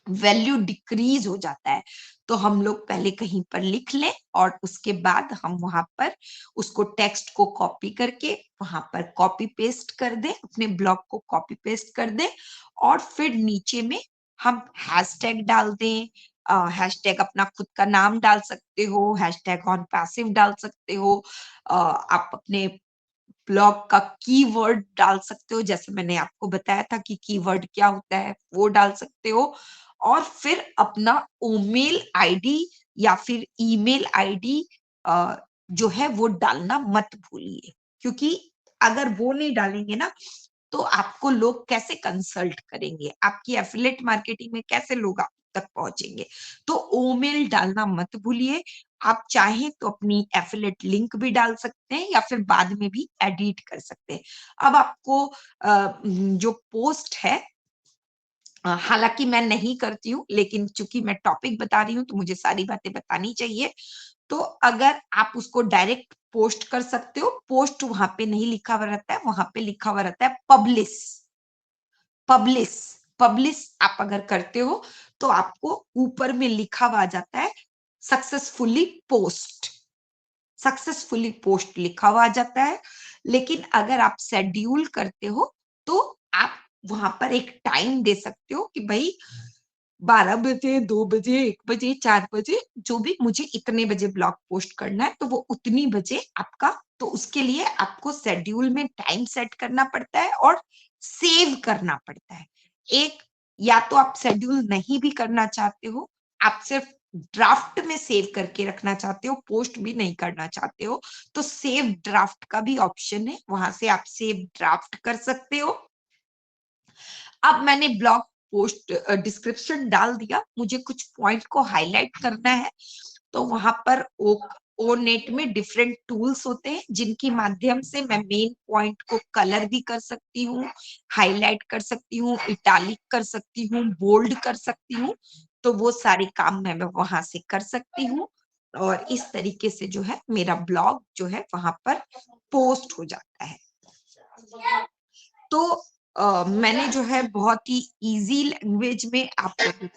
वैल्यू डिक्रीज हो जाता है। तो हम लोग पहले कहीं पर लिख लें और उसके बाद हम वहां पर उसको टेक्स्ट को कॉपी करके वहां पर कॉपी पेस्ट कर दें, अपने ब्लॉग को कॉपी पेस्ट कर दें। और फिर नीचे में हम हैशटैग डाल दें। हैशटैग अपना खुद का नाम डाल सकते हो, हैशटैग ऑन पैसिव डाल सकते हो। आप अपने ब्लॉग का कीवर्ड डाल सकते हो, जैसे मैंने आपको बताया था कि कीवर्ड क्या होता है, वो डाल सकते हो। और फिर अपना ईमेल आईडी या फिर ईमेल आईडी जो है वो डालना मत भूलिए। क्योंकि अगर वो नहीं डालेंगे ना, तो आपको लोग कैसे कंसल्ट करेंगे? आपकी एफिलिएट मार्केटिंग में कैसे लोग आप तक पहुंचेंगे? तो ईमेल डालना मत भूलिए। आप चाहें तो अपनी एफिलिएट लिंक भी डाल सकते हैं या फिर बाद में भी एडिट कर सकते हैं। अब आपको जो पोस्ट है, हालांकि मैं नहीं करती हूँ, लेकिन चूंकि मैं टॉपिक बता रही हूँ तो मुझे सारी बातें बतानी चाहिए। तो अगर आप उसको डायरेक्ट पोस्ट कर सकते हो। पोस्ट वहां पे नहीं लिखा हुआ रहता है, वहां पे लिखा हुआ रहता है पब्लिश। पब्लिश पब्लिश आप अगर करते हो तो आपको ऊपर में लिखा हुआ आ जाता है सक्सेसफुली पोस्ट। सक्सेसफुली पोस्ट लिखा हुआ आ जाता है। लेकिन अगर आप शेड्यूल करते हो तो आप वहां पर एक टाइम दे सकते हो कि भाई 12 बजे, 2 बजे, 1 बजे, 4 बजे, जो भी मुझे इतने बजे ब्लॉग पोस्ट करना है, तो वो उतनी बजे आपका, तो उसके लिए आपको शेड्यूल में टाइम सेट करना पड़ता है और सेव करना पड़ता है। एक, या तो आप शेड्यूल नहीं भी करना चाहते हो, आप सिर्फ ड्राफ्ट में सेव करके रखना चाहते हो, पोस्ट भी नहीं करना चाहते हो, तो सेव ड्राफ्ट का भी ऑप्शन है, वहां से आप सेव ड्राफ्ट कर सकते हो। अब मैंने ब्लॉग पोस्ट डिस्क्रिप्शन डाल दिया, मुझे कुछ पॉइंट को हाईलाइट करना है, तो वहां पर ओ नेट में डिफरेंट टूल्स होते हैं जिनके माध्यम से मैं मेन पॉइंट को कलर भी कर सकती हूँ, हाईलाइट कर सकती हूँ, इटालिक कर सकती हूँ, बोल्ड कर सकती हूँ। तो वो सारे काम मैं वहां से कर सकती हूँ, और इस तरीके से जो है मेरा ब्लॉग जो है वहां पर पोस्ट हो जाता है। तो मैंने जो है बहुत ही इजी लैंग्वेज में आपको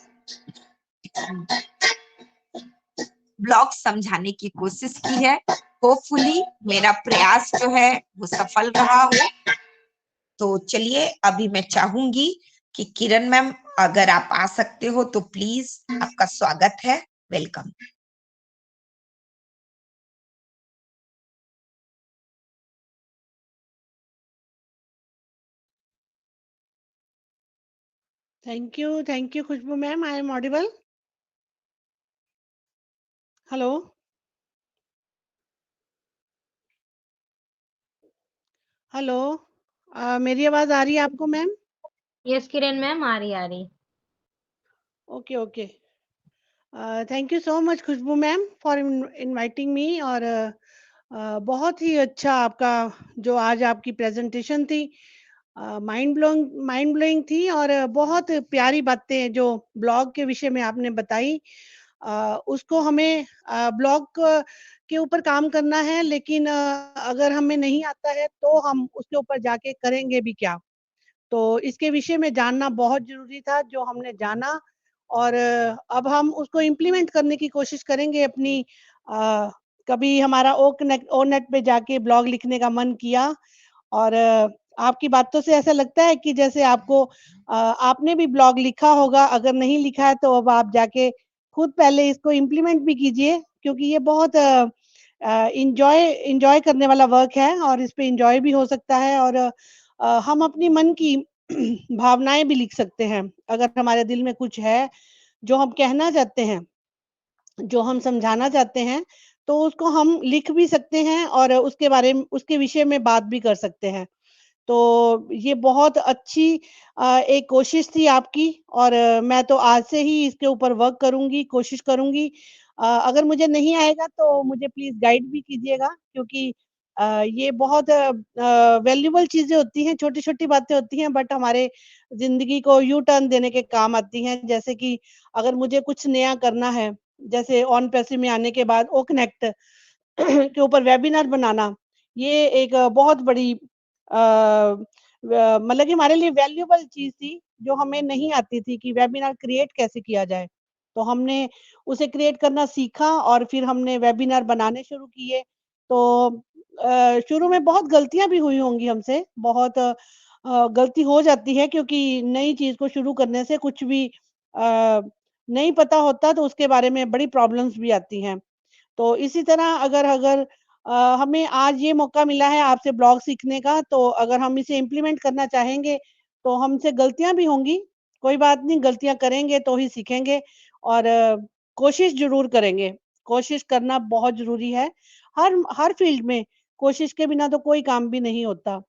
ब्लॉग समझाने की कोशिश की है। होपफुली मेरा प्रयास जो है वो सफल रहा हो। तो चलिए, अभी मैं चाहूंगी कि किरण मैम, अगर आप आ सकते हो तो प्लीज, आपका स्वागत है, welcome. Thank you, Khushbu ma'am. I am audible. Hello, hello. मेरी आवाज आ रही है आपको मैम? यस किरण मैम, आ रही। Okay okay. Thank you so much Khushboo ma'am for inviting me. और बहुत ही अच्छा आपका जो आज आपकी प्रेजेंटेशन थी, माइंड ब्लोइंग थी। और बहुत प्यारी बातें जो ब्लॉग के विषय में आपने बताई। उसको हमें ब्लॉग के ऊपर काम करना है, लेकिन अगर हमें नहीं आता है तो हम उसके ऊपर जाके करेंगे भी क्या? तो इसके विषय में जानना बहुत ज़रूरी था, जो हमने जाना। और अब हम उसको इम्प्लीमेंट करने की कोशिश करेंगे अपनी। कभी हमारा ओ नेट पे जाके ब्लॉग लिखने का मन किया। और आपकी बातों से ऐसा लगता है कि जैसे आपको आपने भी ब्लॉग लिखा होगा। अगर नहीं लिखा है तो अब आप जाके खुद पहले इसको इम्प्लीमेंट भी कीजिए, क्योंकि ये बहुत एन्जॉय एन्जॉय करने वाला वर्क है और इस पे एन्जॉय भी हो सकता है। और हम अपनी मन की भावनाएँ भी लिख सकते हैं। अगर हमारे दिल में कुछ है, जो हम कहना चाहते हैं, जो हम समझाना चाहते हैं, तो उसको हम लिख भी सकते हैं और उसके बारे में, उसके विषय में बात भी कर सकते हैं। तो ये बहुत अच्छी एक कोशिश थी आपकी। और मैं तो आज से ही इसके ऊपर वर्क करूँगी, कोशिश करूँगी। अगर मुझे नहीं आएगा तो मुझे प्लीज़ गाइड भी कीजिएगा, क्योंकि ये बहुत वैल्यूएबल चीज़ें होती हैं, छोटी-छोटी बातें होती हैं, बट हमारे ज़िंदगी को यू टर्न देने के काम आती हैं। जैसे कि अगर मुझे कुछ नया करना है, जैसे ऑन पैसिव में आने के बाद ओ कनेक्ट के ऊपर वेबिनार बनाना, ये एक बहुत बड़ी मतलब कि हमारे लिए वैल्यूएबल चीज़ थी, जो हमें नहीं आती थी कि वेबिनार क्रिएट कैसे किया जाए। तो हमने उसे क्रिएट करना सीखा और फिर हमने वेबिनार बनाने शुरू किए। तो शुरू में बहुत गलतियाँ भी हुई होंगी हमसे, बहुत गलती हो जाती है, क्योंकि नई चीज़ को शुरू करने से कुछ भी नहीं पता होता, तो उसके बारे में बड़ी प्रॉब्लम्स भी आती हैं। तो इसी तरह अगर अगर हमें आज ये मौका मिला है आपसे ब्लॉग सीखने का, तो अगर हम इसे इम्प्लीमेंट करना चाहेंगे, तो हमसे गलतियाँ भी होंगी। कोई बात नहीं, गलतियाँ करेंगे तो ही सीखेंगे। और कोशिश ज़रूर करेंगे। कोशिश करना बहुत ज़रूरी है। हर फ़ील्ड में कोशिश के बिना तो कोई काम भी नहीं होता।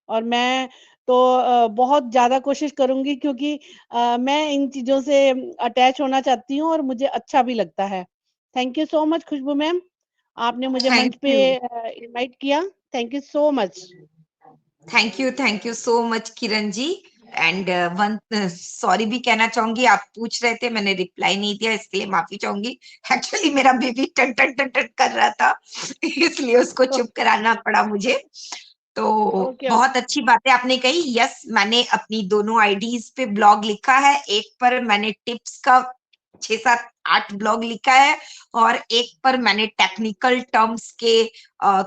और मैं तो बहुत ज़्यादा कोशिश करूँगी, क्योंकि मैं इन चीज़ों से अटैच होना चाहती हूँ और मुझे अच्छा भी लगता है। Thank you so much Khushboo ma'am, आपने मुझे थैंक मंच पे यू। इनवाइट किया। Thank you so much. Thank you so much Kiran ji. And one sorry भी कहना चाहूंगी, आप पूछ रहे थे, मैंने रिप्लाई नहीं दिया, इसके लिए माफी चाहूंगी। एक्चुअली मेरा बेबी टन टन टन टन कर रहा था, इसलिए उसको चुप कराना पड़ा मुझे। तो ओके बहुत ओके। अच्छी बातें आपने कही। यस, मैंने अपनी दोनों आईडीज पे ब्लॉग लिखा है। एक पर मैंने टिप्स का 6 7 8 ब्लॉग लिखा है, और एक पर मैंने टेक्निकल टर्म्स के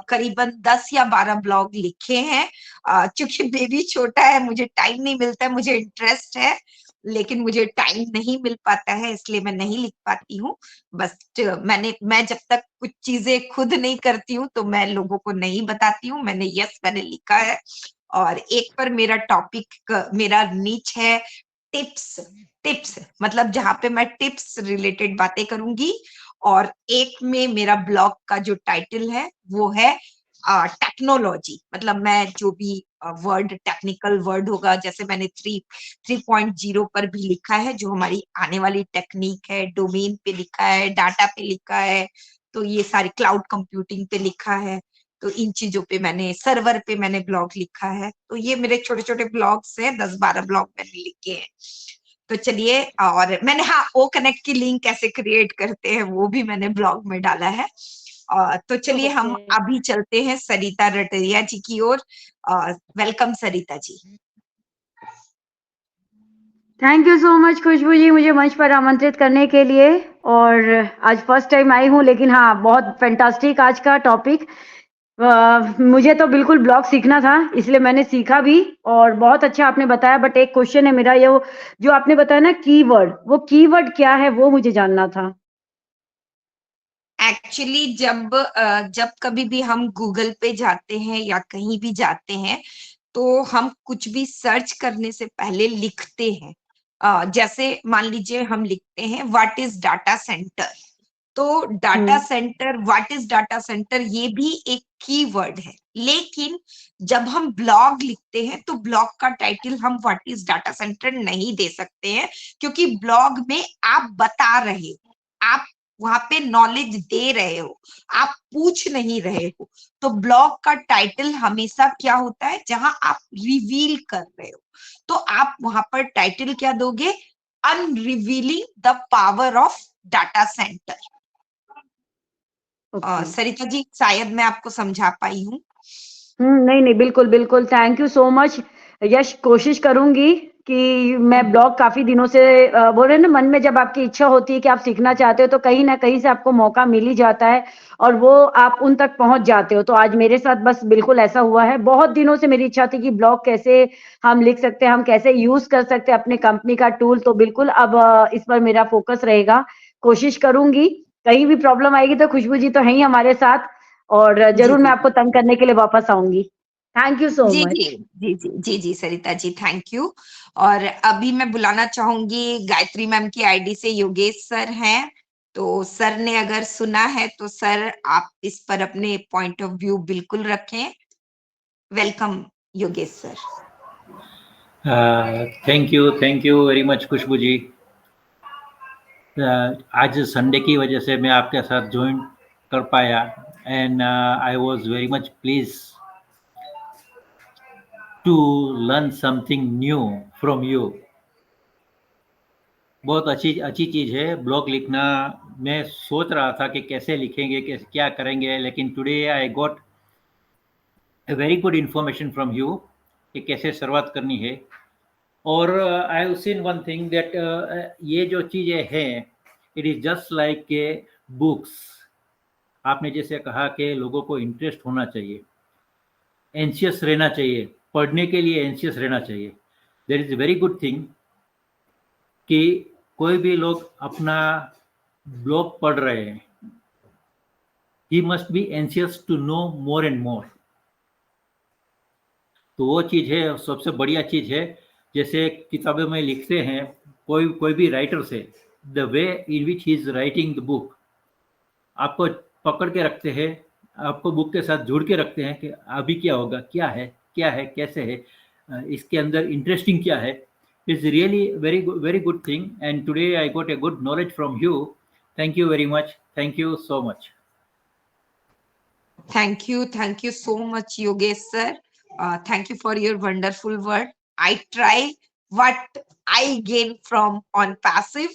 करीबन 10 या 12 ब्लॉग लिखे हैं। क्योंकि बेबी छोटा है, मुझे टाइम नहीं मिलता है, मुझे इंटरेस्ट है, लेकिन मुझे टाइम नहीं मिल पाता है, इसलिए मैं नहीं लिख पाती हूँ। बस मैं जब तक कुछ चीजें खुद नहीं करती हूँ तो मैं लोगों को नहीं बताती हूँ। मैंने लिखा है। और एक पर मेरा टॉपिक, मेरा नीच है टिप्स। टिप्स मतलब जहाँ पे मैं टिप्स रिलेटेड बातें करूंगी। और एक में मेरा ब्लॉग का जो टाइटल है वो है टेक्नोलॉजी। मतलब मैं जो भी वर्ड, टेक्निकल वर्ड होगा, जैसे मैंने 3.0 पर भी लिखा है, जो हमारी आने वाली टेक्निक है, डोमेन पे लिखा है, डाटा पे लिखा है, तो ये सारी क्लाउड कंप्यूटिंग पे लिखा है। तो इन चीजों पे मैंने, सर्वर पे मैंने ब्लॉग लिखा है। तो ये मेरे छोटे छोटे ब्लॉग्स हैं, 10-12 ब्लॉग मैंने लिखे हैं। तो चलिए, और मैंने, हाँ, ओ कनेक्ट की लिंक कैसे क्रिएट करते हैं वो भी मैंने ब्लॉग में डाला है। तो चलिए हम ओके। अभी चलते हैं सरिता रटरिया जी की ओर। Welcome Sarita ji. Thank you so much Khushbu ji, मुझे मंच पर आमंत्रित करने के लिए। और आज फर्स्ट टाइम आई हूँ, लेकिन हाँ, बहुत फैंटास्टिक आज का टॉपिक। मुझे तो बिल्कुल ब्लॉग सीखना था, इसलिए मैंने सीखा भी और बहुत अच्छा आपने बताया। बट एक क्वेश्चन है मेरा, ये जो आपने बताया ना कीवर्ड, वो कीवर्ड क्या है, वो मुझे जानना था। एक्चुअली जब कभी भी हम गूगल पे जाते हैं या कहीं भी जाते हैं, तो हम कुछ भी सर्च करने से पहले लिखते हैं। जैसे मान लीजिए हम लिखते हैं व्हाट इज डाटा सेंटर। तो data hmm. Centre, what is data centre, ये भी एक कीवर्ड है। लेकिन जब हम ब्लॉग लिखते हैं तो ब्लॉग का टाइटल हम व्हाट इज डाटा सेंटर नहीं दे सकते हैं, क्योंकि ब्लॉग में आप बता रहे हो, आप वहां पे नॉलेज दे रहे हो, आप पूछ नहीं रहे हो। तो ब्लॉग का टाइटल हमेशा क्या होता है, जहां आप रिवील कर रहे हो, तो आप वहां पर टाइटल क्या दोगे, unrevealing the power of data centre. Okay. Sarita ji, शायद मैं आपको समझा पाई हूँ। नहीं नहीं, बिल्कुल बिल्कुल, थैंक यू सो मच। यश, कोशिश करूंगी कि मैं ब्लॉग काफी दिनों से बोल रहे हैं ना, मन में जब आपकी इच्छा होती है कि आप सीखना चाहते हो तो कहीं ना कहीं से आपको मौका मिल ही जाता है और वो आप उन तक पहुंच जाते हो। तो आज मेरे साथ बस बिल्कुल ऐसा हुआ है। बहुत दिनों से मेरी इच्छा थी कि ब्लॉग कैसे हम लिख सकते हैं, हम कैसे यूज कर सकते हैं अपने कंपनी का टूल। तो बिल्कुल अब इस पर मेरा फोकस रहेगा, कोशिश करूंगी। कहीं भी प्रॉब्लम आएगी तो खुशबू जी तो है ही हमारे साथ, और जी जरूर मैं जी आपको तंग करने के लिए वापस आऊंगी। थैंक यू सो जी जी मच। जी जी जी जी सरिता जी, थैंक यू। और अभी मैं बुलाना चाहूंगी गायत्री मैम की आईडी से योगेश सर हैं। तो सर ने अगर सुना है तो सर आप इस पर अपने पॉइंट ऑफ व्यू बिल्कुल रखें। Welcome Yogesh sir. Thank you very much Khushbu ji. आज संडे की वजह से मैं आपके साथ ज्वाइन कर पाया, and I was very much please to learn something new from you. बहुत अच्छी अच्छी चीज़ है ब्लॉग लिखना। मैं सोच रहा था कि कैसे लिखेंगे, कैसे क्या करेंगे, लेकिन today I got a very good information from you कि कैसे शुरुआत करनी है। और I have seen one thing that ये जो चीज़ें हैं, इट इज़ जस्ट लाइक के बुक्स। आपने जैसे कहा कि लोगों को इंटरेस्ट होना चाहिए, एंशियस रहना चाहिए, पढ़ने के लिए एंशियस रहना चाहिए। There is very good thing कि कोई भी लोग अपना ब्लॉग पढ़ रहे हैं, he must be anxious to know more and more. तो वो चीज़ है, सबसे बढ़िया चीज़ है। जैसे किताबों में लिखते हैं, कोई कोई भी राइटर से, the way in which he is writing the book, आपको पकड़ के रखते हैं, आपको बुक के साथ जोड़ के रखते हैं कि अभी क्या होगा, क्या है, कैसे है, इसके अंदर इंटरेस्टिंग क्या है। It's really very good thing, and today I got a good knowledge from you. Thank you very much, thank you so much. Thank you so much, Yogesh sir. Thank you for your wonderful word. I try what I gain from on passive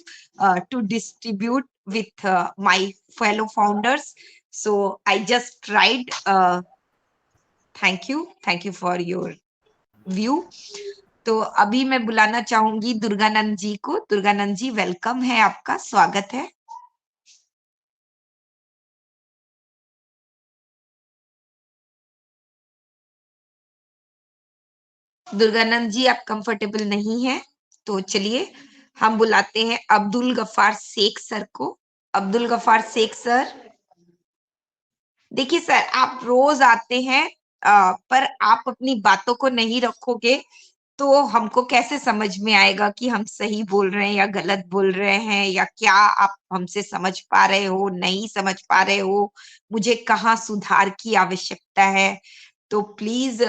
to distribute with my fellow founders. So I just tried. Thank you for your view. तो अभी मैं बुलाना चाहूंगी दुर्गानंद जी को। दुर्गानंद जी, welcome है, आपका स्वागत है। दुर्गानंद जी, आप कंफर्टेबल नहीं है तो चलिए हम बुलाते हैं अब्दुल गफ्फार शेख सर को। अब्दुल गफ्फार शेख सर, देखिए सर, आप रोज आते हैं, पर आप अपनी बातों को नहीं रखोगे तो हमको कैसे समझ में आएगा कि हम सही बोल रहे हैं या गलत बोल रहे हैं, या क्या आप हमसे समझ पा रहे हो, नहीं समझ पा रहे हो, मुझे कहाँ सुधार की आवश्यकता है। तो प्लीज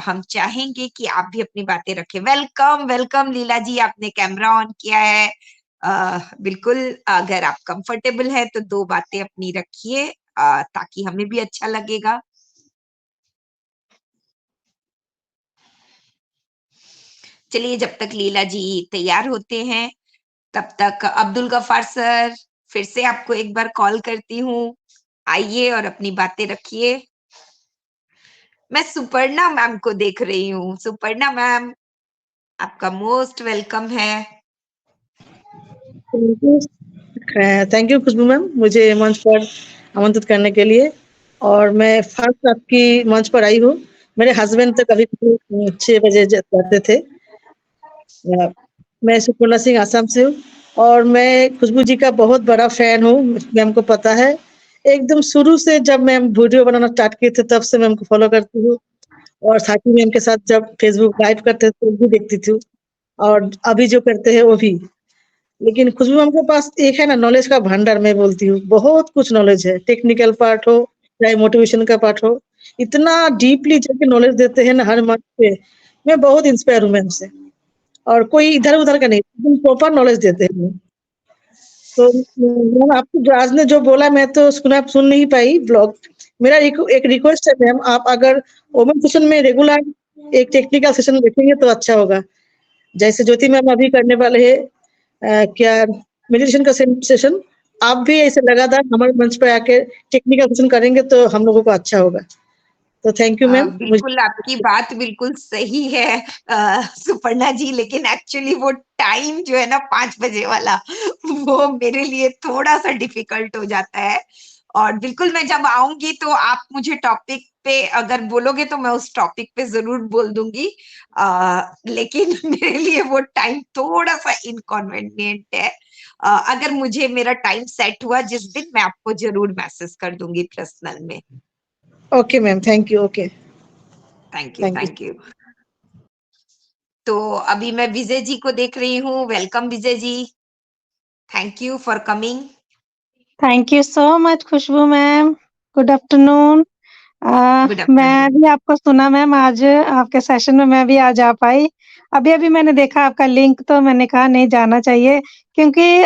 हम चाहेंगे कि आप भी अपनी बातें रखें। वेलकम वेलकम लीला जी, आपने कैमरा ऑन किया है। बिल्कुल, अगर आप कंफर्टेबल है तो 2 बातें अपनी रखिए, ताकि हमें भी अच्छा लगेगा। चलिए जब तक लीला जी तैयार होते हैं, तब तक अब्दुल गफ्फार सर, फिर से आपको एक बार कॉल करती हूँ। आइए और अपनी बातें रखिए। मैं सुपर्णा मैम को देख रही हूँ। सुपर्णा मैम, आपका मोस्ट वेलकम है। थैंक यू खुशबू मैम, मुझे मंच पर आमंत्रित करने के लिए। और मैं फर्स्ट आपकी मंच पर आई हूँ। मेरे हस्बैंड तो कभी 6 बजे जाते थे। मैं सुपर्णा सिंह आसाम से हूँ और मैं खुशबू जी का बहुत बड़ा फैन हूँ, मैम को पता है। एकदम शुरू से जब मैम वीडियो बनाना स्टार्ट किए थे तब से मैम को फॉलो करती हूँ, और साथी मैम के साथ जब फेसबुक लाइव करते थे तो भी देखती थी, और अभी जो करते हैं वो भी। लेकिन खुशबू मैम के पास एक है ना नॉलेज का भंडार, मैं बोलती हूँ बहुत कुछ नॉलेज है, टेक्निकल पार्ट हो चाहे मोटिवेशन का पार्ट हो, इतना डीपली जाके नॉलेज देते हैं ना हर मंच पे। मैं बहुत इंस्पायर हूँ मैम से, और कोई इधर उधर का नहीं, एकदम प्रॉपर नॉलेज देते हैं। तो मैम आपको जो आज ने जो बोला मैं तो सुन नहीं पाई ब्लॉग। मेरा एक रिक्वेस्ट है मैम, आप अगर ओपन सेशन में रेगुलर एक टेक्निकल सेशन रखेंगे तो अच्छा होगा। जैसे ज्योति मैम अभी करने वाले हैं क्या मेडिटेशन का सेशन, आप भी ऐसे लगातार हमारे मंच पर आके टेक्निकल सेशन करेंगे तो हम लोगों को अच्छा होगा। तो थैंक यू मैम। बिल्कुल आपकी बात बिल्कुल सही है सुपर्णा जी, लेकिन एक्चुअली वो टाइम जो है ना 5 बजे वाला, वो मेरे लिए थोड़ा सा डिफिकल्ट हो जाता है। और बिल्कुल मैं जब आऊंगी तो आप मुझे टॉपिक पे अगर बोलोगे तो मैं उस टॉपिक पे जरूर बोल दूंगी, लेकिन मेरे लिए वो टाइम थोड़ा सा इनकन्वीनियंट है। अगर मुझे मेरा टाइम सेट हुआ जिस दिन, मैं आपको जरूर मैसेज कर दूंगी पर्सनल में। Okay ma'am, thank you. Okay, thank you, thank you. तो अभी मैं विजय जी को देख रही हूँ। Welcome Vijay ji, thank you for coming. Thank you so much Khushboo ma'am, good afternoon. Good मैं आफ्टरनून। भी आपको सुना मैम, आज आपके सेशन में मैं भी आज आ पाई। अभी मैंने देखा आपका लिंक तो मैंने कहा नहीं जाना चाहिए, क्योंकि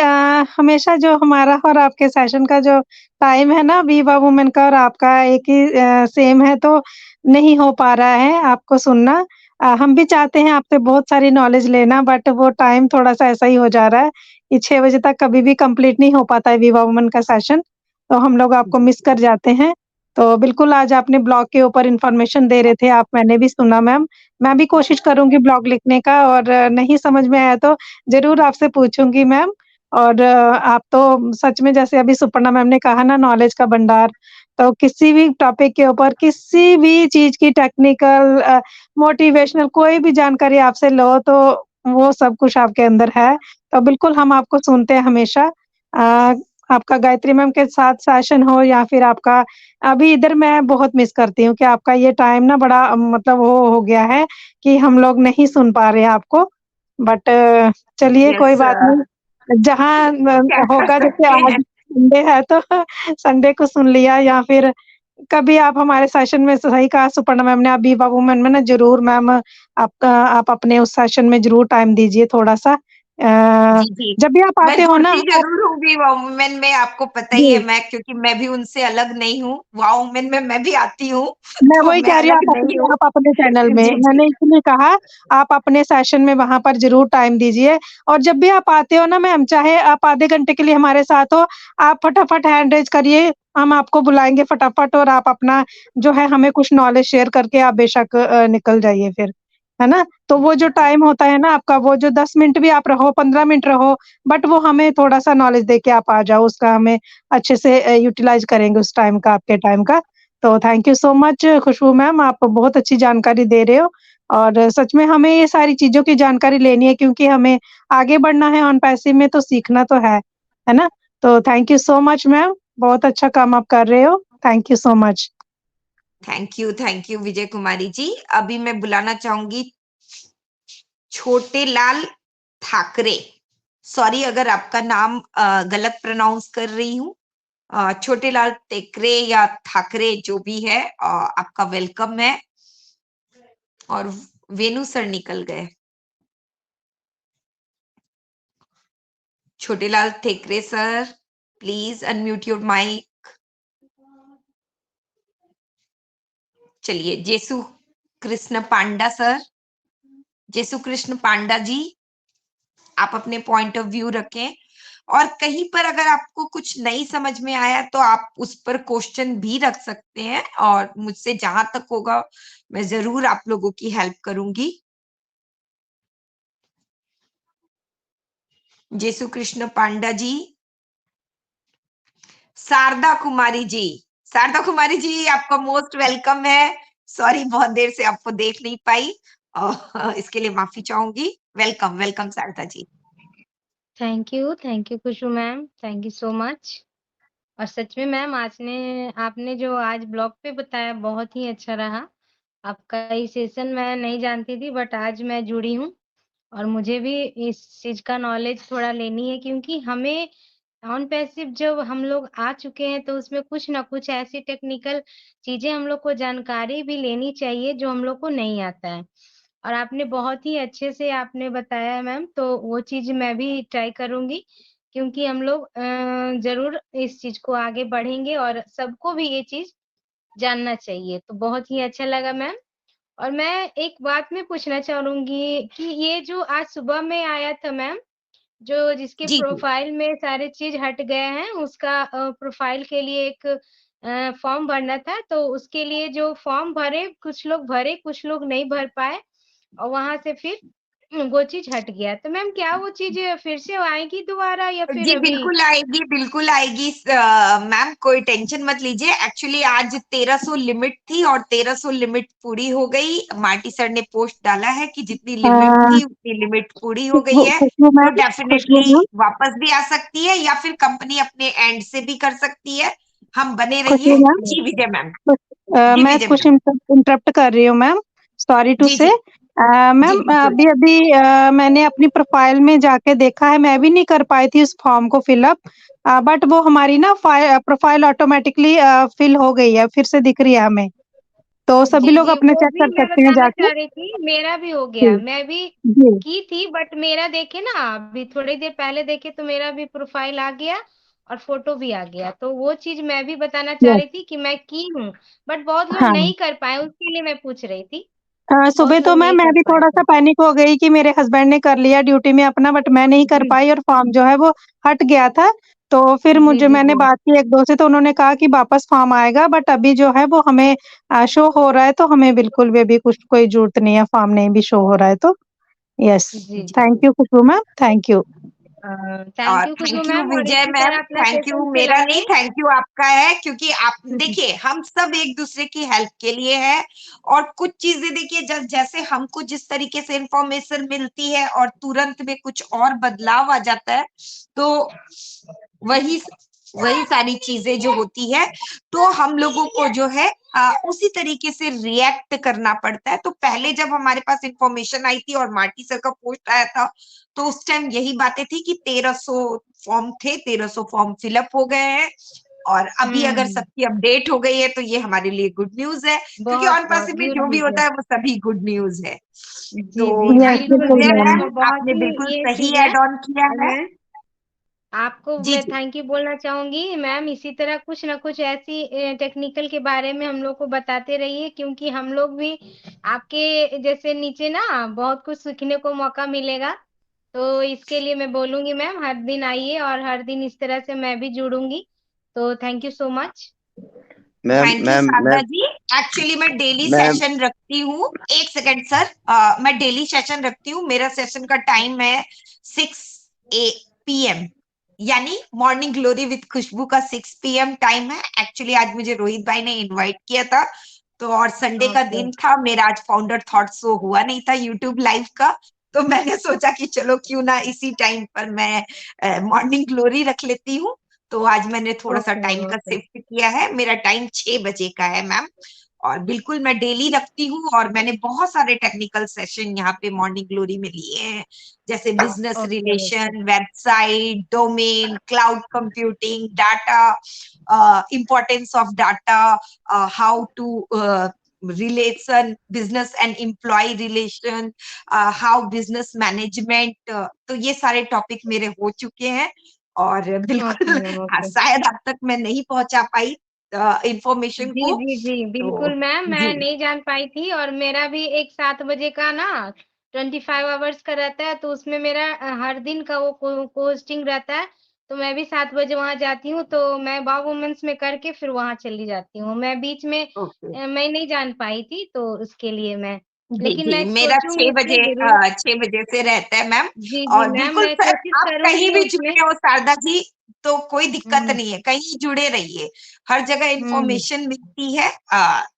हमेशा जो हमारा और आपके सेशन का जो टाइम है ना विवा वुमेन का और आपका एक ही सेम है, तो नहीं हो पा रहा है आपको सुनना। हम भी चाहते हैं आपसे बहुत सारी नॉलेज लेना, बट वो टाइम थोड़ा-सा ऐसा ही हो जा रहा है कि 6 बजे तक कभी भी कंप्लीट नहीं हो पाता है विवा वुमेन का सेशन, तो हम लोग आपको मिस कर जाते हैं। तो बिल्कुल आज आपने ब्लॉग के ऊपर इन्फॉर्मेशन दे रहे थे आप, मैंने भी सुना मैम। मैं भी कोशिश करूँगी ब्लॉग लिखने का, और नहीं समझ में आया तो ज़रूर आपसे पूछूँगी मैम। और आप तो सच में जैसे अभी सुपर्णा मैम ने कहा ना नॉलेज का भंडार, तो किसी भी टॉपिक के ऊपर किसी भी चीज़ की टेक्निकल मोटिवेशनल कोई भी जानकारी आपसे लो तो वो सब कुछ आपके अंदर है। तो बिल्कुल हम आपको सुनते हैं हमेशा। अ, आपका गायत्री मैम के साथ सेशन हो या फिर आपका अभी इधर मैं बहुत मिस करती हूँ कि आपका ये टाइम ना बड़ा मतलब वो हो गया है कि हम लोग नहीं सुन पा रहे हैं आपको। बट चलिए कोई यस, बात नहीं, जहाँ क्या कर होगा जैसे सकते आज हैं। संडे है तो संडे को सुन लिया, या फिर कभी आप हमारे सेशन में सही कहा सुपर्णा मैम ने, अभी विवा वुमेन में ना ज़रूर मैम आप अपने उस सेशन में ज़रूर टाइम दीजिए थोड़ा-सा। जी, जी। जब भी आप मैं आते हो ना जुड़ती आप ज़रूर हूँ विवा वुमेन में, आपको पता ही है, जी। मैं क्योंकि मैं भी उनसे अलग नहीं हूँ। वाओ वुमेन में मैं भी आती हूँ, मैं तो वही मैं कह रही हूँ अलग नहीं हूँ। आप अपने चैनल में, जी, जी। मैंने इसलिए कहा आप अपने सेशन में वहाँ पर ज़रूर टाइम दीजिए। और जब भी आप आते हो ना मैम, चाहे आप आधे घंटे के लिए हमारे साथ हो, आप फटाफट हैंड रेज़ करिए, हम आपको बुलाएँगे फटाफट, और आप अपना जो है हमें कुछ नॉलेज शेयर करके आप बेशक निकल जाइए फिर, है ना? तो वो जो टाइम होता है ना आपका, वो जो 10 मिनट भी आप रहो, 15 मिनट रहो, बट वो हमें थोड़ा-सा नॉलेज दे के आप आ जाओ, उसका हमें अच्छे से यूटिलाइज़ करेंगे उस टाइम का, आपके टाइम का। तो thank you so much Khushboo ma'am, आप बहुत अच्छी जानकारी दे रहे हो। और सच में हमें ये सारी चीज़ों की जानकारी लेनी है क्योंकि हमें आगे बढ़ना है ऑन पैसिव में तो सीखना तो है ना? तो thank you so much ma'am, बहुत अच्छा काम आप कर रहे हो। Thank you so much. Thank you Vijay Kumari ji. अभी मैं बुलाना चाहूंगी छोटे लाल ठाकरे। सॉरी अगर आपका नाम गलत प्रोनाउंस कर रही हूँ। छोटे लाल टेकरे या ठाकरे जो भी है, आपका वेलकम है। और वेणु सर निकल गए। Chhote Lal Tekre sir, please unmute your mic. चलिए, जेसु कृष्ण पांडा सर, जेसु कृष्ण पांडा जी, आप अपने पॉइंट ऑफ व्यू रखें। और कहीं पर अगर आपको कुछ नहीं समझ में आया तो आप उस पर क्वेश्चन भी रख सकते हैं, और मुझसे जहां तक होगा मैं जरूर आप लोगों की हेल्प करूंगी। जेसु कृष्ण पांडा जी, शारदा कुमारी जी, शारदा कुमारी जी आपका मोस्ट वेलकम है। सॉरी बहुत देर से आपको देख नहीं पाई, और इसके लिए माफी चाहूंगी। Welcome welcome Sharda ji. Thank you Khushboo ma'am, thank you so much. और सच में मैम आपने जो आज ब्लॉग पे बताया बहुत ही अच्छा रहा। आपका ये सेशन मैं नहीं जानती थी बट आज मैं जुड़ी हूँ और मुझे भी इस चीज़ का नॉलेज थोड़ा लेनी है क्योंकि हमें ऑन पैसिव जब हम लोग आ चुके हैं तो उसमें कुछ ना कुछ ऐसी टेक्निकल चीज़ें हम लोग को जानकारी भी लेनी चाहिए जो हम लोग को नहीं आता है। और आपने बहुत ही अच्छे से आपने बताया मैम, तो वो चीज़ मैं भी ट्राई करूँगी क्योंकि हम लोग ज़रूर इस चीज़ को आगे बढ़ेंगे और सबको भी ये चीज़ जानना चाहिए। तो बहुत ही अच्छा लगा मैम। और मैं एक बात मैं पूछना चाहूँगी कि ये जो आज सुबह में आया था मैम, जो जिसके जी जी प्रोफ़ाइल में सारे चीज़ हट गए हैं, उसका प्रोफ़ाइल के लिए एक फ़ॉर्म भरना था, तो उसके लिए जो फ़ॉर्म भरे, कुछ लोग नहीं भर पाए और वहाँ से फिर वो चीज़ हट गया। तो मैम क्या वो चीज़ फिर से आएगी दोबारा या फिर जी, अभी? बिल्कुल आएगी। मैम कोई टेंशन मत लीजिए। एक्चुअली आज 1300 लिमिट थी और 1300 लिमिट पूरी हो गई। मार्टी सर ने पोस्ट डाला है कि जितनी लिमिट थी उतनी लिमिट पूरी हो गई है, खुशबू तो मैम, खुशबू डेफिनेटली मैम, वापस भी आ सकती है या फिर कंपनी अपने एंड से भी कर सकती है। हम बने खुशबू रहिए। मैम, जी विजय मैम। जी मैं विजय कुछ मैम। इंटरप्ट कर रही हूँ मैम, सॉरी टू जी से। जी जी मैम बिल्कुल। अभी मैंने अपनी प्रोफाइल में जाके देखा है, मैं भी नहीं कर पाई थी उस फॉर्म को फिलअप, बट वो हमारी ना प्रोफाइल ऑटोमेटिकली फिल हो गई है, फिर से दिख रही है हमें, तो सभी जी, लोग जी, अपने वो चेक भी कर मैं सकते हैं बताना जाके। चाह रही थी, मेरा भी हो जी गया। मैं भी जी की थी बट मेरा देखे ना अभी थोड़ी देर पहले देखे तो मेरा भी प्रोफाइल आ गया और फोटो भी आ गया। तो वो चीज़ मैं भी बताना चाह यस रही थी कि मैं की हूँ, बट बहुत लोग हाँ। नहीं कर पाए, उसके लिए मैं पूछ रही थी। सुबह बहुत तो लोग मैं नहीं कर भी पाए थोड़ा-सा थे। पैनिक हो गई कि मेरे हस्बैंड ने कर लिया ड्यूटी में अपना, बट मैं नहीं कर जी, पाई और फॉर्म जो है वो हट गया था। तो फिर जी, जी, मैंने जी। बात की 1-2 से, तो उन्होंने कहा कि वापस फॉर्म आएगा, बट अभी जो है वो हमें शो हो रहा है, तो हमें बिल्कुल भी अभी कुछ कोई ज़रूरत नहीं है, फॉर्म नहीं भी शो हो रहा है तो। यस, जी, जी। Thank you Khushboo ma'am, thank you. Thank you Khushboo thank you ma'am और विजय इसी मैम। तरह अपना थैंक यू सेशन मेरा नहीं, चलाएँ। थैंक यू आपका है, क्योंकि आप देखिए हम सब एक दूसरे की हेल्प के लिए है। और कुछ चीजें देखिए जैसे हमको जिस तरीके से इंफॉर्मेशन मिलती है और तुरंत में कुछ और बदलाव आ जाता है, तो वही वही सारी चीजें जो होती है, तो हम लोगों को जो है उसी तरीके से रिएक्ट करना पड़ता है। तो पहले जब हमारे पास इंफॉर्मेशन आई थी और मार्टी सर का पोस्ट आया था, तो उस टाइम यही बातें थी कि 1300 फॉर्म थे, 1300 फॉर्म फिलअप हो गए हैं। और अभी अगर हुँ, सबकी अपडेट हो गई है तो ये हमारे लिए गुड न्यूज है, क्योंकि ऑन बहुत पैसिव में गुड जो भी न्यूज़ है। होता है वो सभी गुड न्यूज है। जी, तो जी, यस, थैंक यू बिल्कुल, बिल्कुल विजय बिल्कुल मैम। मैम, और बहुत आपने ही बिल्कुल ये सही चीज़ है। एड ऑन किया और है। मैं आपको जी मैं जी थैंक यू बोलना चाहूँगी मैम, इसी तरह कुछ ना कुछ ऐसी टेक्निकल के बारे में हम लोग को बताते रहिए क्योंकि हम लोग भी आपके जैसे नीचे ना बहुत कुछ सीखने को मौका मिलेगा। तो इसके लिए मैं बोलूँगी मैम हर दिन आइए और हर दिन इस तरह से मैं भी जुड़ूँगी। तो thank you so much. Ma'am thank you ma'am Sharda ma'am ji. Actually मैं डेली मैम सेशन रखती हूँ। एक सेकंड सर, मैं डेली सेशन रखती हूँ। मेरा सेशन का टाइम है 6 PM, यानी मॉर्निंग ग्लोरी विद खुशबू का 6 PM टाइम है। एक्चुअली आज मुझे रोहित भाई ने इनवाइट किया था, तो और संडे का ओके। दिन था, मेरा आज फाउंडर थॉट शो हुआ नहीं था यूट्यूब लाइव का, तो मैंने सोचा कि चलो क्यों ना इसी टाइम पर मैं मॉर्निंग ग्लोरी रख लेती हूँ। तो आज मैंने थोड़ा सा ओके, टाइम का ओके। शिफ्ट किया है। मेरा टाइम 6 बजे का है मैम, और बिल्कुल मैं डेली रखती हूँ, और मैंने बहुत सारे टेक्निकल सेशन यहाँ पे मॉर्निंग ग्लोरी में लिए हैं, जैसे business okay, okay. Relation, website, domain, cloud computing, data, importance of data, how to relation, business and employ relation, how business management, तो ये सारे टॉपिक मेरे हो चुके हैं। और ओके बिल्कुल मैम, ओके। शायद अब तक मैं नहीं पहुंचा पाई इंफॉर्मेशन जी, को, जी, जी, तो बिल्कुल मैम, मैं जी। नहीं जान पाई थी, और मेरा भी एक 7 बजे का ना 25 आवर्स का रहता है, तो उसमें मेरा हर दिन का वो पोस्टिंग रहता है, तो मैं भी 7 बजे वहाँ जाती हूँ, तो मैं वाव वुमेन्स में करके फिर वहाँ चली जाती हूँ। मैं बीच में ओके। मैं नहीं जान पाई थी, तो उसके लिए मैं, जी, लेकिन जी, मैं मेरा सोचूँगी उसमें ज़रूर। 6 बजे से रहता है मैम। जी, जी और मैम, बिल्कुल मैं सर, कोशिश आप कहीं करूँगी भी उसमें। जुड़े हो शारदा जी, तो कोई दिक्कत हुँ, नहीं है, कहीं जुड़े रहिए, हर जगह हुँ, हुँ। इंफॉर्मेशन मिलती है,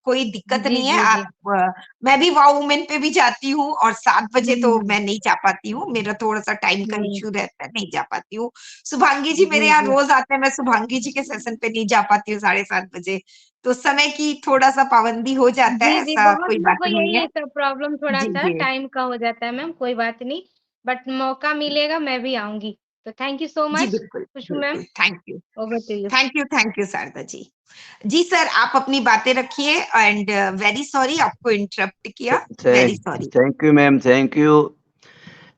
कोई दिक्कत जी, नहीं है। जी, आप जी। मैं भी वाव वुमेन पे भी जाती हूँ, और 7 बजे हुँ, तो हुँ। मैं नहीं जा पाती हूँ, मेरा थोड़ा-सा टाइम का हुँ। इश्यू रहता है, नहीं जा पाती हूँ। शुभांगी जी मेरे जी, यहाँ जी। रोज़ आते हैं, मैं शुभांगी जी के सेशन पे नहीं जा पाती हूँ 7:30 बजे, तो समय की थोड़ा-सा पाबंदी हो जाता जी, है, जी, ऐसा बहुत कोई लोग बात को नहीं यही है। है सब प्रॉब्लम, जी, थोड़ा-सा जी। टाइम का हो जाता है मैम, कोई बात नहीं, बट मौका मिलेगा मैं भी आऊँगी। तो थैंक यू सो जी, मच बिल्कुल, खुशबू मैम, बिल्कुल। Thank you. Over to you. Thank you Sharda ji. जी सर, आप अपनी बातें रखिए, एंड वेरी सॉरी आपको इंटरप्ट किया, very sorry. Thank you ma'am, thank you.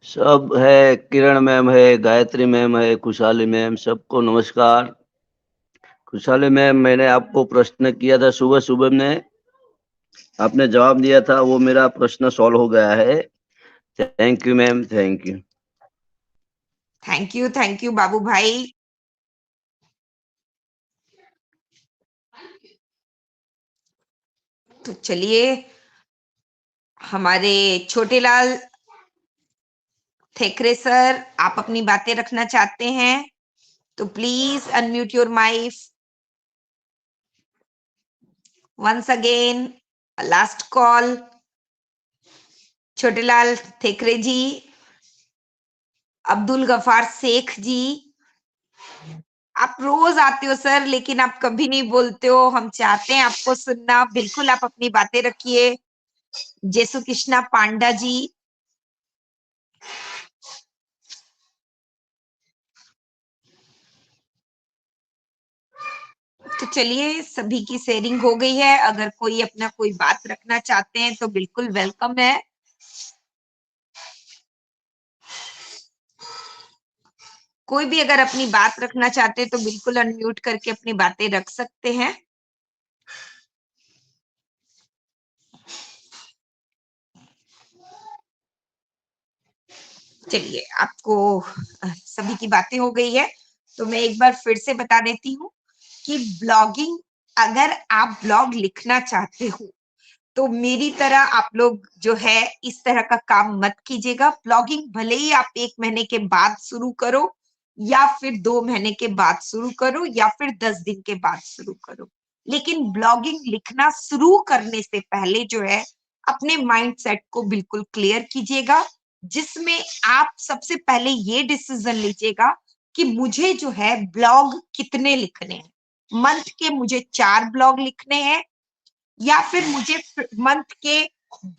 सब है, किरण मैम है, गायत्री मैम है, खुशहाली मैम, सबको नमस्कार। खुशहाली मैम, मैंने आपको प्रश्न किया था सुबह सुबह में, आपने जवाब दिया था, वो मेरा प्रश्न सॉल्व हो गया है। Thank you ma'am, thank you. Thank you Babu Bhai. तो चलिए, हमारे छोटेलाल थेकरे सर, आप अपनी बातें रखना चाहते हैं तो please unmute your mic once again, last call. Chhotelal Thekre ji, Abdul Gaffar Shaikh ji, आप रोज आते हो सर, लेकिन आप कभी नहीं बोलते हो, हम चाहते हैं आपको सुनना, बिल्कुल आप अपनी बातें रखिए। जेसु कृष्णा पांडा जी, तो चलिए, सभी की शेयरिंग हो गई है, अगर कोई अपना कोई बात रखना चाहते हैं तो बिल्कुल वेलकम है। कोई भी अगर अपनी बात रखना चाहते हैं तो बिल्कुल अनम्यूट करके अपनी बातें रख सकते हैं। चलिए, आपको सभी की बातें हो गई है, तो मैं एक बार फिर से बता देती हूँ कि ब्लॉगिंग, अगर आप ब्लॉग लिखना चाहते हो तो मेरी तरह आप लोग जो है इस तरह का काम मत कीजिएगा। ब्लॉगिंग भले ही आप 1 महीने के बाद शुरू करो, या फिर 2 महीने के बाद शुरू करो, या फिर 10 दिन के बाद शुरू करो, लेकिन ब्लॉगिंग लिखना शुरू करने से पहले जो है अपने माइंडसेट को बिल्कुल क्लियर कीजिएगा, जिसमें आप सबसे पहले ये डिसीजन लीजिएगा कि मुझे जो है ब्लॉग कितने लिखने हैं। मंथ के मुझे 4 ब्लॉग लिखने हैं, या फिर मुझे मंथ के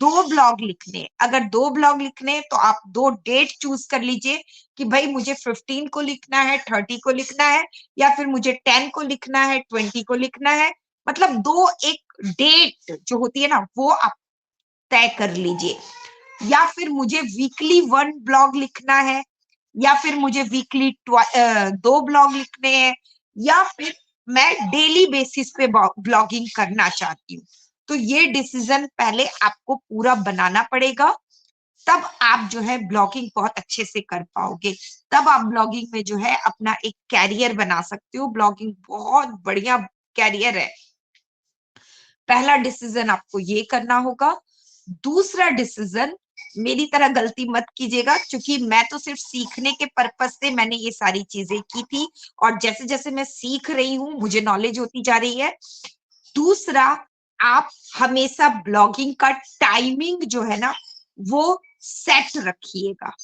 2 ब्लॉग लिखने हैं। अगर 2 ब्लॉग लिखने हैं तो आप 2 डेट चूज कर लीजिए कि भाई मुझे 15 को लिखना है, 30 को लिखना है, या फिर मुझे 10 को लिखना है, 20 को लिखना है। मतलब 2 एक डेट जो होती है ना, वो आप तय कर लीजिए। या फिर मुझे वीकली 1 ब्लॉग लिखना है, या फिर मुझे वीकली 2 ब्लॉग लिखने हैं, या फिर मैं डेली बेसिस पे ब्लॉगिंग करना चाहती हूँ। तो ये डिसीजन पहले आपको पूरा बनाना पड़ेगा, तब आप जो है ब्लॉगिंग बहुत अच्छे से कर पाओगे। तब आप ब्लॉगिंग में जो है अपना एक कैरियर बना सकते हो। ब्लॉगिंग बहुत बढ़िया कैरियर है। पहला डिसीजन आपको ये करना होगा। दूसरा डिसीजन, मेरी तरह गलती मत कीजिएगा, क्योंकि मैं तो सिर्फ सीखने के पर्पस से मैंने ये सारी चीजें की थी, और जैसे जैसे मैं सीख रही हूँ मुझे नॉलेज होती जा रही है। दूसरा, आप हमेशा ब्लॉगिंग का टाइमिंग जो है ना वो सेट रखिएगा।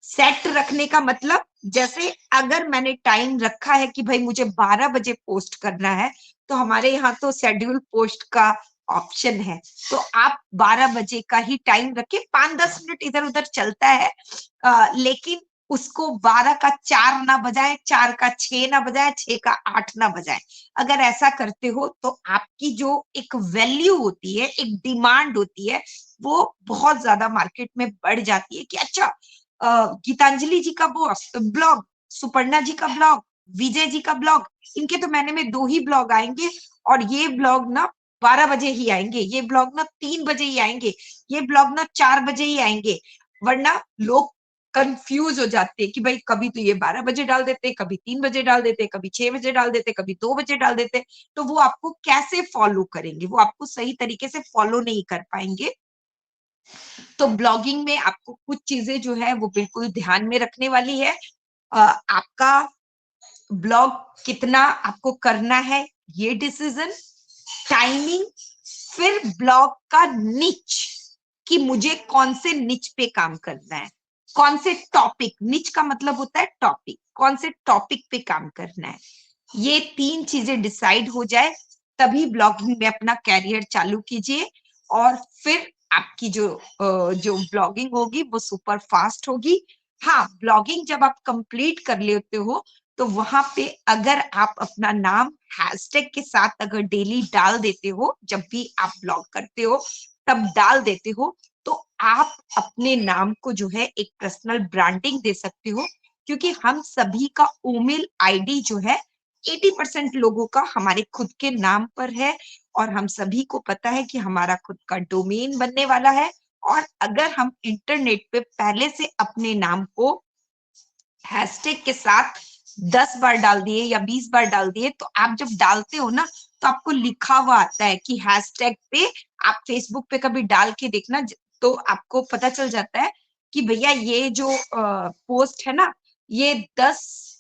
सेट रखने का मतलब, जैसे अगर मैंने टाइम रखा है कि भाई मुझे 12 बजे पोस्ट करना है, तो हमारे यहाँ तो शेड्यूल पोस्ट का ऑप्शन है, तो आप 12 बजे का ही टाइम रखें। 5-10 मिनट इधर उधर चलता है, लेकिन उसको 12 का 4 ना बजाए, 4 का 6 ना बजाए, 6 का 8 ना बजाए। अगर ऐसा करते हो तो आपकी जो एक वैल्यू होती है, एक डिमांड होती है, वो बहुत ज्यादा मार्केट में बढ़ जाती है कि अच्छा, गीतांजलि जी का ब्लॉग, सुपर्णा जी का ब्लॉग, विजय जी का ब्लॉग, इनके तो महीने में 2 ही ब्लॉग आएंगे, और ये ब्लॉग ना 12 बजे ही आएंगे, ये ब्लॉग ना 3 बजे ही आएंगे, ये ब्लॉग ना 4 बजे ही आएंगे। वरना लोग कंफ्यूज हो जाते हैं कि भाई कभी तो ये 12 बजे डाल देते, कभी 3 बजे डाल देते, कभी 6 बजे डाल देते, कभी 2 बजे डाल देते। तो वो आपको कैसे फॉलो करेंगे, वो आपको सही तरीके से फॉलो नहीं कर पाएंगे। तो ब्लॉगिंग में आपको कुछ चीजें जो है वो बिल्कुल ध्यान में रखने वाली है। आपका ब्लॉग कितना आपको करना है, ये डिसीजन, टाइमिंग, फिर ब्लॉग का निच, कि मुझे कौन से निच पे काम करना है, कौन से टॉपिक, निच का मतलब होता है टॉपिक, कौन से टॉपिक पे काम करना है। ये 3 चीजें डिसाइड हो जाए तभी ब्लॉगिंग में अपना कैरियर चालू कीजिए, और फिर आपकी जो ब्लॉगिंग होगी वो सुपर फास्ट होगी। हाँ, ब्लॉगिंग जब आप कंप्लीट कर लेते हो तो वहां पे अगर आप अपना नाम हैशटैग के साथ अगर डेली डाल देते हो, जब भी आप ब्लॉग करते हो तब डाल देते हो, तो आप अपने नाम को जो है एक पर्सनल ब्रांडिंग दे सकते हो। क्योंकि हम सभी का ईमेल आईडी जो है 80% लोगों का हमारे खुद के नाम पर है, और हम सभी को पता है कि हमारा खुद का डोमेन बनने वाला है। और अगर हम इंटरनेट पे पहले से अपने नाम को हैशटैग के साथ 10 बार डाल दिए या 20 बार डाल दिए, तो आप जब डालते हो ना तो आपको लिखा हुआ आता है कि हैशटैग पे, आप फेसबुक पे कभी डाल के देखना, तो आपको पता चल जाता है कि भैया ये जो पोस्ट है ना, ये 10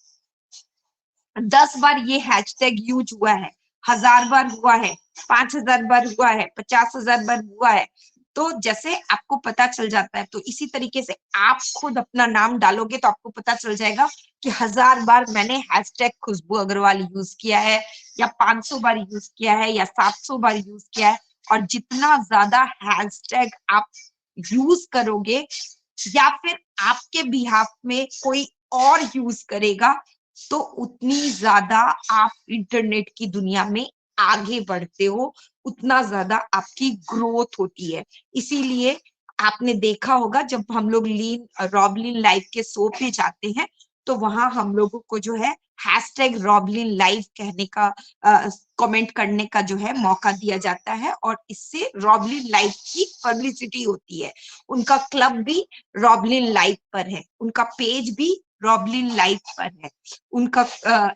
बार ये हैशटैग यूज हुआ है, 1000 बार हुआ है, 5000 बार हुआ है, 50,000 बार हुआ है। तो जैसे आपको पता चल जाता है, तो इसी तरीके से आप खुद अपना नाम डालोगे तो आपको पता चल जाएगा कि 1000 बार मैंने हैशटैग खुशबू अग्रवाल यूज किया है, या 500 बार यूज किया है, या 700 बार यूज किया है। और जितना ज्यादा हैशटैग आप यूज करोगे, या फिर आपके बिहाफ में कोई और यूज करेगा, तो उतनी ज्यादा आप इंटरनेट की दुनिया में आगे बढ़ते हो, उतना ज्यादा आपकी ग्रोथ होती है। इसीलिए आपने देखा होगा जब हम लोग रॉबलिन लाइव के शो पे जाते हैं, तो वहां हम लोगों को जो है हैशटैग रॉबलिन लाइव कहने का, कमेंट करने का जो है मौका दिया जाता है, और इससे रॉबलिन लाइव की पब्लिसिटी होती है। उनका क्लब भी रॉबलिन लाइव पर है, उनका पेज भी रॉबलिन लाइव पर है, उनका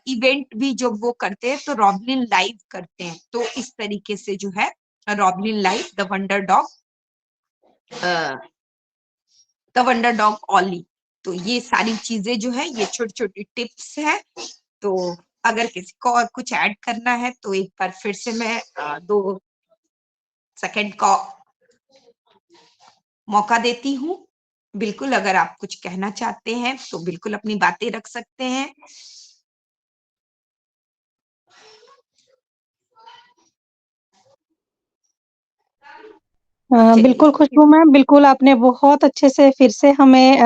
इवेंट भी जब वो करते हैं तो रॉबलिन लाइव करते हैं। तो इस तरीके से जो है रॉबलिन लाइव, द वंडर डॉग ऑली। तो ये सारी चीजें जो है, ये छोटी छोटी टिप्स है। तो अगर किसी को और कुछ ऐड करना है तो एक बार फिर से मैं 2 सेकंड का मौका देती हूँ। बिल्कुल, अगर आप कुछ कहना चाहते हैं तो बिल्कुल अपनी बातें रख सकते हैं। बिल्कुल खुशबू मैम, बिल्कुल आपने बहुत अच्छे से फिर से हमें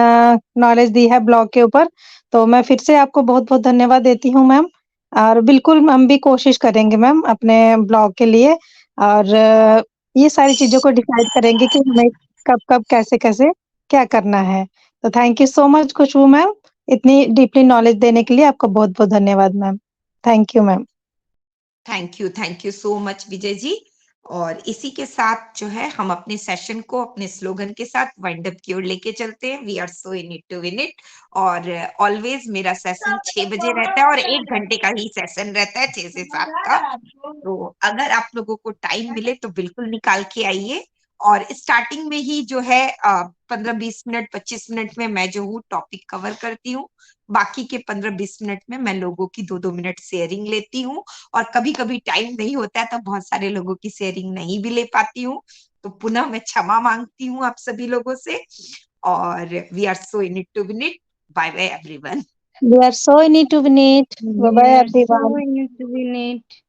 नॉलेज दी है ब्लॉग के ऊपर, तो मैं फिर से आपको बहुत-बहुत धन्यवाद देती हूँ मैम। और बिल्कुल हम भी कोशिश करेंगे मैम अपने ब्लॉग के लिए, और ये सारी चीज़ों को डिसाइड करेंगे कि हमें कब-कब, कैसे-कैसे क्या करना है। तो thank you so much Khushboo ma'am, इतनी डीपली नॉलेज देने के लिए आपका बहुत-बहुत धन्यवाद ma'am. Thank you ma'am. Thank you so much Vijay ji. और इसी के साथ जो है हम अपने सेशन को अपने स्लोगन के साथ वाइंड अप की ओर लेके चलते हैं, we are so in it to win it. और ऑलवेज मेरा सेशन 6 बजे रहता है, और 1 घंटे का ही सेशन रहता है, 6 से 7 का। तो अगर आप लोगों को टाइम मिले तो बिल्कुल निकाल के आइए। और स्टार्टिंग में ही जो है 15-20 मिनट, 25 मिनट में मैं जो हूँ टॉपिक कवर करती हूँ। बाकी के 15-20 मिनट में मैं लोगों की 2-2 मिनट शेयरिंग लेती हूँ, और कभी-कभी टाइम नहीं होता है तो बहुत सारे लोगों की शेयरिंग नहीं भी ले पाती हूँ, तो पुनः मैं क्षमा मांगती हूँ आप सभी लोगों से। और we are so in it to win it. Bye bye everyone. We are so in it to win it. Bye We bye are so everyone. in it to win it.